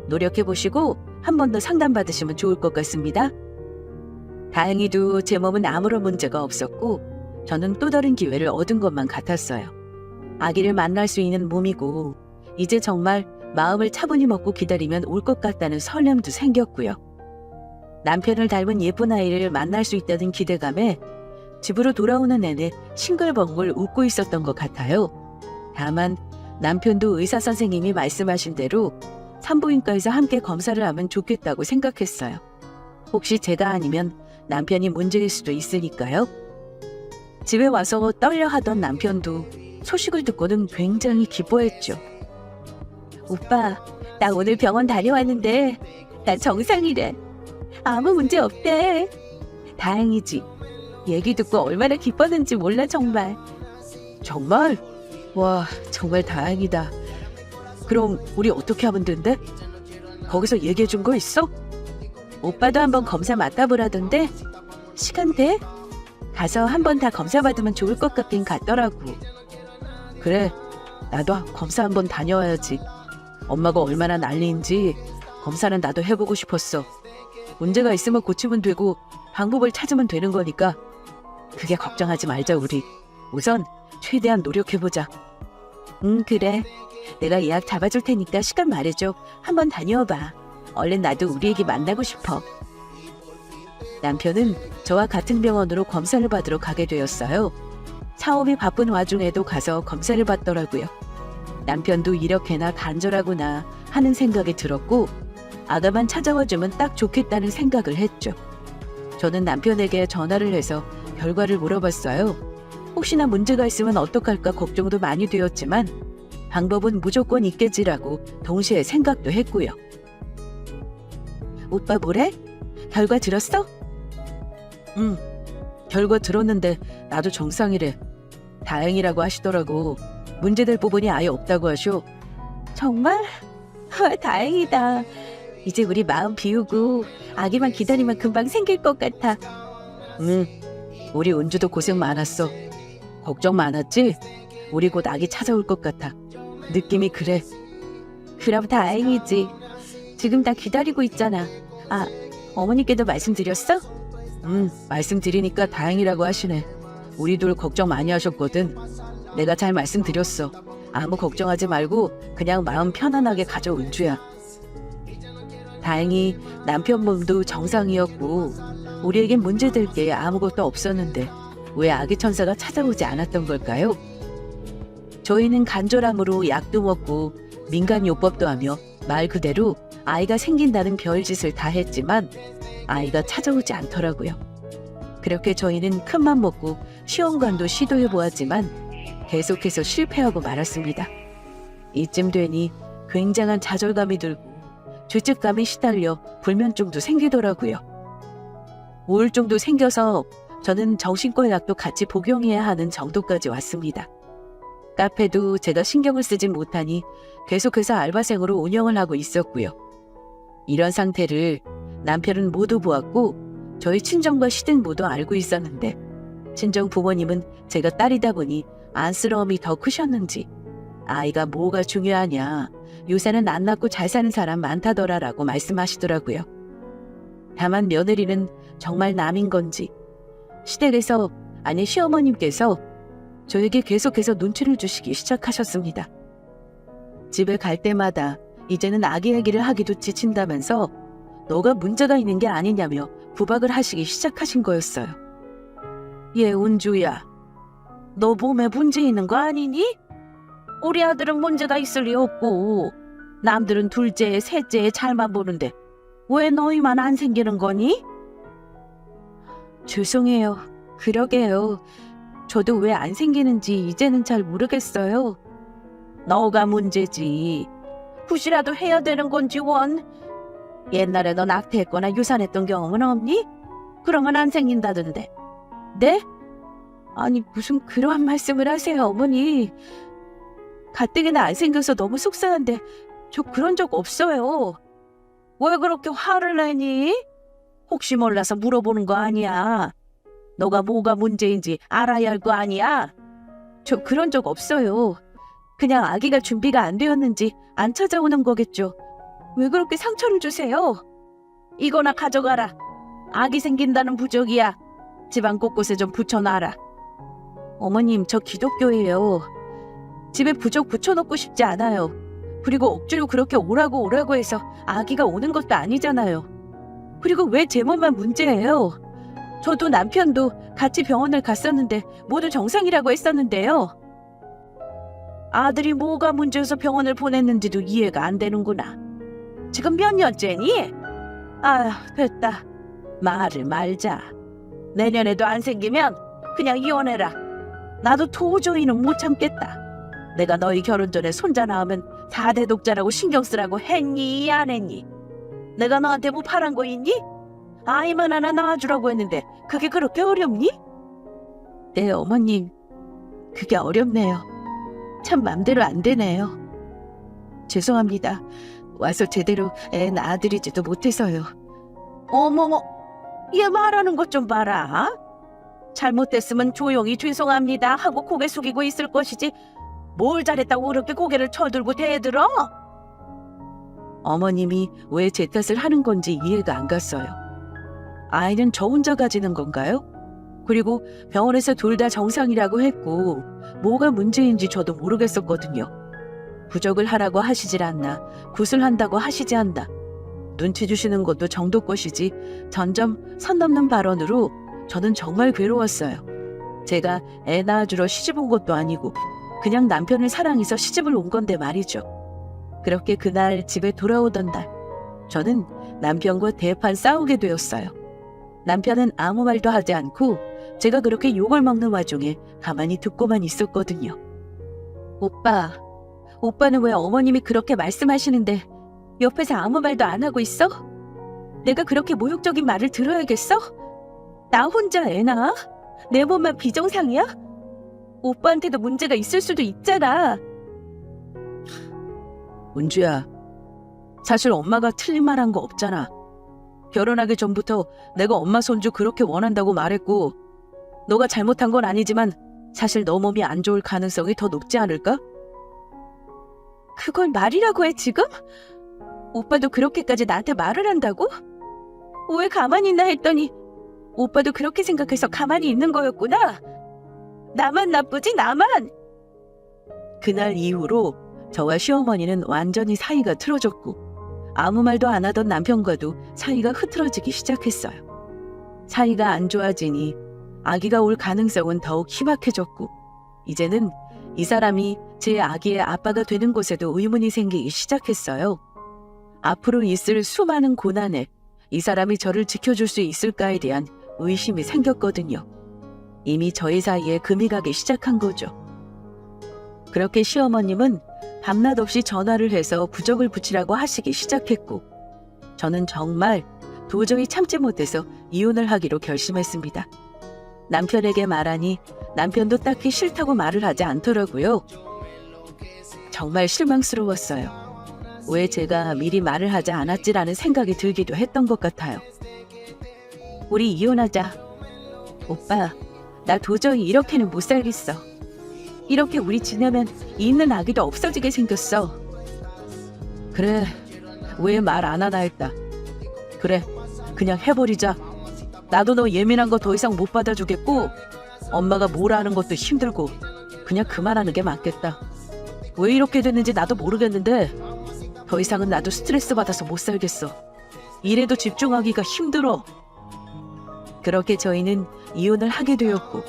노력해보시고 한 번 더 상담받으시면 좋을 것 같습니다. 다행히도 제 몸은 아무런 문제가 없었고 저는 또 다른 기회를 얻은 것만 같았어요. 아기를 만날 수 있는 몸이고 이제 정말 마음을 차분히 먹고 기다리면 올 것 같다는 설렘도 생겼고요. 남편을 닮은 예쁜 아이를 만날 수 있다는 기대감에 집으로 돌아오는 내내 싱글벙글 웃고 있었던 것 같아요. 다만 남편도 의사 선생님이 말씀하신 대로 산부인과에서 함께 검사를 하면 좋겠다고 생각했어요. 혹시 제가 아니면 남편이 문제일 수도 있으니까요. 집에 와서 떨려하던 남편도 소식을 듣고는 굉장히 기뻐했죠. 오빠, 나 오늘 병원 다녀왔는데 나 정상이래. 아무 문제 없대. 다행이지. 얘기 듣고 얼마나 기뻤는지 몰라 정말. 정말? 와, 정말 다행이다. 그럼 우리 어떻게 하면 된대? 거기서 얘기해 준 거 있어? 오빠도 한번 검사 맡아보라던데. 시간 돼? 가서 한번 다 검사 받으면 좋을 것 같긴 같더라고. 그래, 나도 검사 한번 다녀와야지. 엄마가 얼마나 난리인지 검사는 나도 해보고 싶었어. 문제가 있으면 고치면 되고 방법을 찾으면 되는 거니까 그게 걱정하지 말자 우리. 우선 최대한 노력해보자. 그래. 내가 예약 잡아줄 테니까 시간 말해줘. 한번 다녀와봐. 얼른 나도 우리 애기 만나고 싶어. 남편은 저와 같은 병원으로 검사를 받으러 가게 되었어요. 사업이 바쁜 와중에도 가서 검사를 받더라고요. 남편도 이렇게나 간절하구나 하는 생각이 들었고 아가만 찾아와주면 딱 좋겠다는 생각을 했죠. 저는 남편에게 전화를 해서 결과를 물어봤어요. 혹시나 문제가 있으면 어떡할까 걱정도 많이 되었지만 방법은 무조건 있겠지라고 동시에 생각도 했고요. 오빠 뭐래? 결과 들었어? 응, 결과 들었는데 나도 정상이래. 다행이라고 하시더라고. 문제될 부분이 아예 없다고 하쇼. 정말? 다행이다. 이제 우리 마음 비우고 아기만 기다리면 금방 생길 것 같아. 응, 우리 은주도 고생 많았어. 걱정 많았지? 우리 곧 아기 찾아올 것 같아. 느낌이 그래. 그럼 다행이지. 지금 다 기다리고 있잖아. 아, 어머니께도 말씀드렸어? 말씀드리니까 다행이라고 하시네. 우리 둘 걱정 많이 하셨거든. 내가 잘 말씀드렸어. 아무 걱정하지 말고 그냥 마음 편안하게 가져 은주야. 다행히 남편 몸도 정상이었고 우리에겐 문제될 게 아무것도 없었는데 왜 아기 천사가 찾아오지 않았던 걸까요? 저희는 간절함으로 약도 먹고 민간요법도 하며 말 그대로 아이가 생긴다는 별짓을 다 했지만 아이가 찾아오지 않더라고요. 그렇게 저희는 큰맘 먹고 시험관도 시도해보았지만 계속해서 실패하고 말았습니다. 이쯤 되니 굉장한 좌절감이 들고 죄책감에 시달려 불면증도 생기더라고요. 우울증도 생겨서 저는 정신과 약도 같이 복용해야 하는 정도까지 왔습니다. 카페도 제가 신경을 쓰지 못하니 계속해서 알바생으로 운영을 하고 있었고요. 이런 상태를 남편은 모두 보았고 저희 친정과 시댁 모두 알고 있었는데 친정 부모님은 제가 딸이다 보니 안쓰러움이 더 크셨는지 아이가 뭐가 중요하냐, 요새는 안 낳고 잘 사는 사람 많다더라라고 말씀하시더라고요. 다만 며느리는 정말 남인 건지 시댁에서, 아니 시어머님께서 저에게 계속해서 눈치를 주시기 시작하셨습니다. 집에 갈 때마다 이제는 아기 얘기를 하기도 지친다면서 너가 문제가 있는 게 아니냐며 구박을 하시기 시작하신 거였어요. 얘 은주야, 너 몸에 문제 있는 거 아니니? 우리 아들은 문제가 있을 리 없고 남들은 둘째, 셋째 잘만 보는데 왜 너희만 안 생기는 거니? 죄송해요. 그러게요. 저도 왜 안 생기는지 이제는 잘 모르겠어요. 너가 문제지. 굿이라도 해야 되는 건지 원. 옛날에 너 낙태했거나 유산했던 경험은 없니? 그러면 안 생긴다던데. 네? 아니 무슨 그러한 말씀을 하세요 어머니. 가뜩이나 안 생겨서 너무 속상한데 저 그런 적 없어요. 왜 그렇게 화를 내니? 혹시 몰라서 물어보는 거 아니야. 너가 뭐가 문제인지 알아야 할 거 아니야. 저 그런 적 없어요. 그냥 아기가 준비가 안 되었는지 안 찾아오는 거겠죠. 왜 그렇게 상처를 주세요? 이거나 가져가라. 아기 생긴다는 부적이야. 집안 곳곳에 좀 붙여놔라. 어머님, 저 기독교예요. 집에 부적 붙여놓고 싶지 않아요. 그리고 억지로 그렇게 오라고 해서 아기가 오는 것도 아니잖아요. 그리고 왜 제 몸만 문제예요? 저도 남편도 같이 병원을 갔었는데 모두 정상이라고 했었는데요. 아들이 뭐가 문제여서 병원을 보냈는지도 이해가 안 되는구나. 지금 몇 년째니? 아휴, 됐다. 말을 말자. 내년에도 안 생기면 그냥 이혼해라. 나도 도저히는 못 참겠다. 내가 너희 결혼 전에 손자 낳으면 4대 독자라고 신경 쓰라고 했니 안 했니? 내가 너한테 뭐 바란 거 있니? 아이만 하나 낳아주라고 했는데 그게 그렇게 어렵니? 네, 어머님. 그게 어렵네요. 참 맘대로 안 되네요. 죄송합니다. 와서 제대로 애 낳아드리지도 못해서요. 어머머, 얘 말하는 것 좀 봐라. 잘못됐으면 조용히 죄송합니다 하고 고개 숙이고 있을 것이지 뭘 잘했다고 그렇게 고개를 쳐들고 대들어? 어머님이 왜 제 탓을 하는 건지 이해가 안 갔어요. 아이는 저 혼자 가지는 건가요? 그리고 병원에서 둘 다 정상이라고 했고 뭐가 문제인지 저도 모르겠었거든요. 부적을 하라고 하시질 않나, 굿을 한다고 하시지 않나. 눈치 주시는 것도 정도 것이지 점점 선 넘는 발언으로 저는 정말 괴로웠어요. 제가 애 낳아주러 시집 온 것도 아니고 그냥 남편을 사랑해서 시집을 온 건데 말이죠. 그렇게 그날 집에 돌아오던 날 저는 남편과 대판 싸우게 되었어요. 남편은 아무 말도 하지 않고 제가 그렇게 욕을 먹는 와중에 가만히 듣고만 있었거든요. 오빠는 왜 어머님이 그렇게 말씀하시는데 옆에서 아무 말도 안 하고 있어? 내가 그렇게 모욕적인 말을 들어야겠어? 나 혼자 애 낳아? 내 몸만 비정상이야? 오빠한테도 문제가 있을 수도 있잖아. 은주야, 사실 엄마가 틀린 말 한 거 없잖아. 결혼하기 전부터 내가 엄마 손주 그렇게 원한다고 말했고 너가 잘못한 건 아니지만 사실 너 몸이 안 좋을 가능성이 더 높지 않을까? 그걸 말이라고 해 지금? 오빠도 그렇게까지 나한테 말을 한다고? 왜 가만히 있나 했더니 오빠도 그렇게 생각해서 가만히 있는 거였구나. 나만 나쁘지 나만. 그날 이후로 저와 시어머니는 완전히 사이가 틀어졌고 아무 말도 안 하던 남편과도 사이가 흐트러지기 시작했어요. 사이가 안 좋아지니 아기가 올 가능성은 더욱 희박해졌고 이제는 이 사람이 제 아기의 아빠가 되는 것에도 의문이 생기기 시작했어요. 앞으로 있을 수많은 고난에 이 사람이 저를 지켜줄 수 있을까에 대한 의심이 생겼거든요. 이미 저희 사이에 금이 가기 시작한 거죠. 그렇게 시어머님은 밤낮 없이 전화를 해서 부적을 붙이라고 하시기 시작했고 저는 정말 도저히 참지 못해서 이혼을 하기로 결심했습니다. 남편에게 말하니 남편도 딱히 싫다고 말을 하지 않더라고요. 정말 실망스러웠어요. 왜 제가 미리 말을 하지 않았지라는 생각이 들기도 했던 것 같아요. 우리 이혼하자. 오빠, 나 도저히 이렇게는 못 살겠어. 이렇게 우리 지내면 있는 아기도 없어지게 생겼어. 그래, 왜 말 안 하나 했다. 그래, 그냥 해버리자. 나도 너 예민한 거 더 이상 못 받아주겠고 엄마가 뭐라 하는 것도 힘들고 그냥 그만하는 게 맞겠다. 왜 이렇게 됐는지 나도 모르겠는데 더 이상은 나도 스트레스 받아서 못 살겠어. 일에도 집중하기가 힘들어. 그렇게 저희는 이혼을 하게 되었고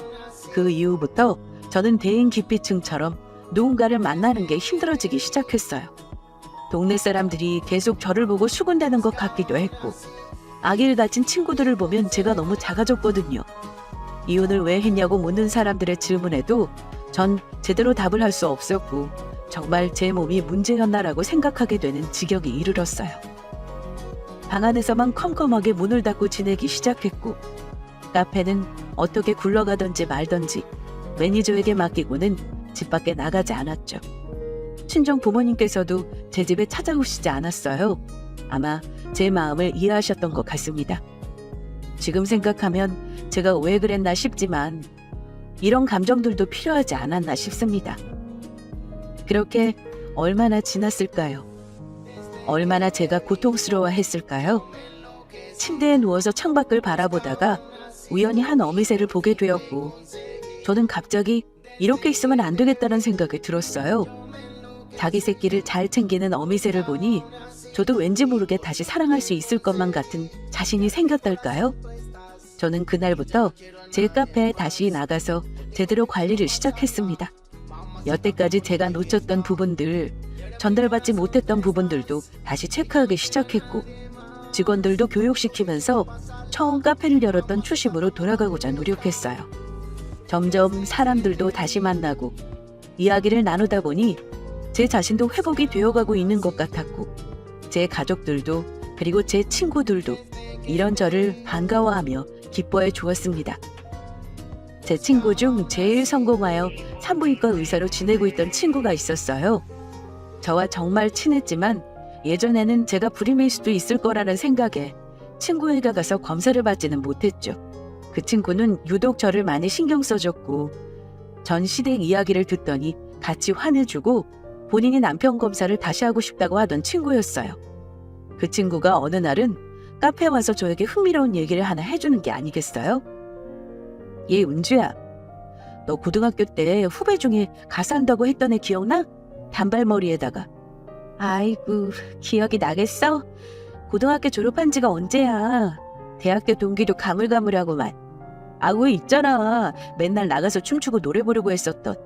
그 이후부터 저는 대인기피증처럼 누군가를 만나는 게 힘들어지기 시작했어요. 동네 사람들이 계속 저를 보고 수군대는 것 같기도 했고 아기를 가진 친구들을 보면 제가 너무 작아졌거든요. 이혼을 왜 했냐고 묻는 사람들의 질문에도 전 제대로 답을 할 수 없었고 정말 제 몸이 문제였나라고 생각하게 되는 지경에 이르렀어요. 방 안에서만 컴컴하게 문을 닫고 지내기 시작했고 카페는 어떻게 굴러가던지 말던지 매니저에게 맡기고는 집 밖에 나가지 않았죠. 친정 부모님께서도 제 집에 찾아오시지 않았어요. 아마 제 마음을 이해하셨던 것 같습니다. 지금 생각하면 제가 왜 그랬나 싶지만 이런 감정들도 필요하지 않았나 싶습니다. 그렇게 얼마나 지났을까요? 얼마나 제가 고통스러워했을까요? 침대에 누워서 창밖을 바라보다가 우연히 한 어미새를 보게 되었고 저는 갑자기 이렇게 있으면 안 되겠다는 생각이 들었어요. 자기 새끼를 잘 챙기는 어미새를 보니 저도 왠지 모르게 다시 사랑할 수 있을 것만 같은 자신이 생겼달까요? 저는 그날부터 제 카페에 다시 나가서 제대로 관리를 시작했습니다. 여태까지 제가 놓쳤던 부분들, 전달받지 못했던 부분들도 다시 체크하기 시작했고 직원들도 교육시키면서 처음 카페를 열었던 초심으로 돌아가고자 노력했어요. 점점 사람들도 다시 만나고 이야기를 나누다 보니 제 자신도 회복이 되어가고 있는 것 같았고 제 가족들도 그리고 제 친구들도 이런 저를 반가워하며 기뻐해 주었습니다. 제 친구 중 제일 성공하여 산부인과 의사로 지내고 있던 친구가 있었어요. 저와 정말 친했지만 예전에는 제가 불임일 수도 있을 거라는 생각에 친구에게 가서 검사를 받지는 못했죠. 그 친구는 유독 저를 많이 신경 써줬고 전 시댁 이야기를 듣더니 같이 화내주고 본인이 남편 검사를 다시 하고 싶다고 하던 친구였어요. 그 친구가 어느 날은 카페에 와서 저에게 흥미로운 얘기를 하나 해주는 게 아니겠어요? 얘 은주야, 너 고등학교 때 후배 중에 가수한다고 했던 애 기억나? 단발머리에다가. 아이고, 기억이 나겠어? 고등학교 졸업한 지가 언제야? 대학교 동기도 가물가물하고만. 아우 있잖아, 맨날 나가서 춤추고 노래 부르고 했었던.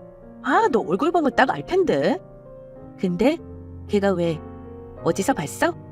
아, 너 얼굴 보면 딱 알 텐데. 근데 걔가 왜 어디서 봤어?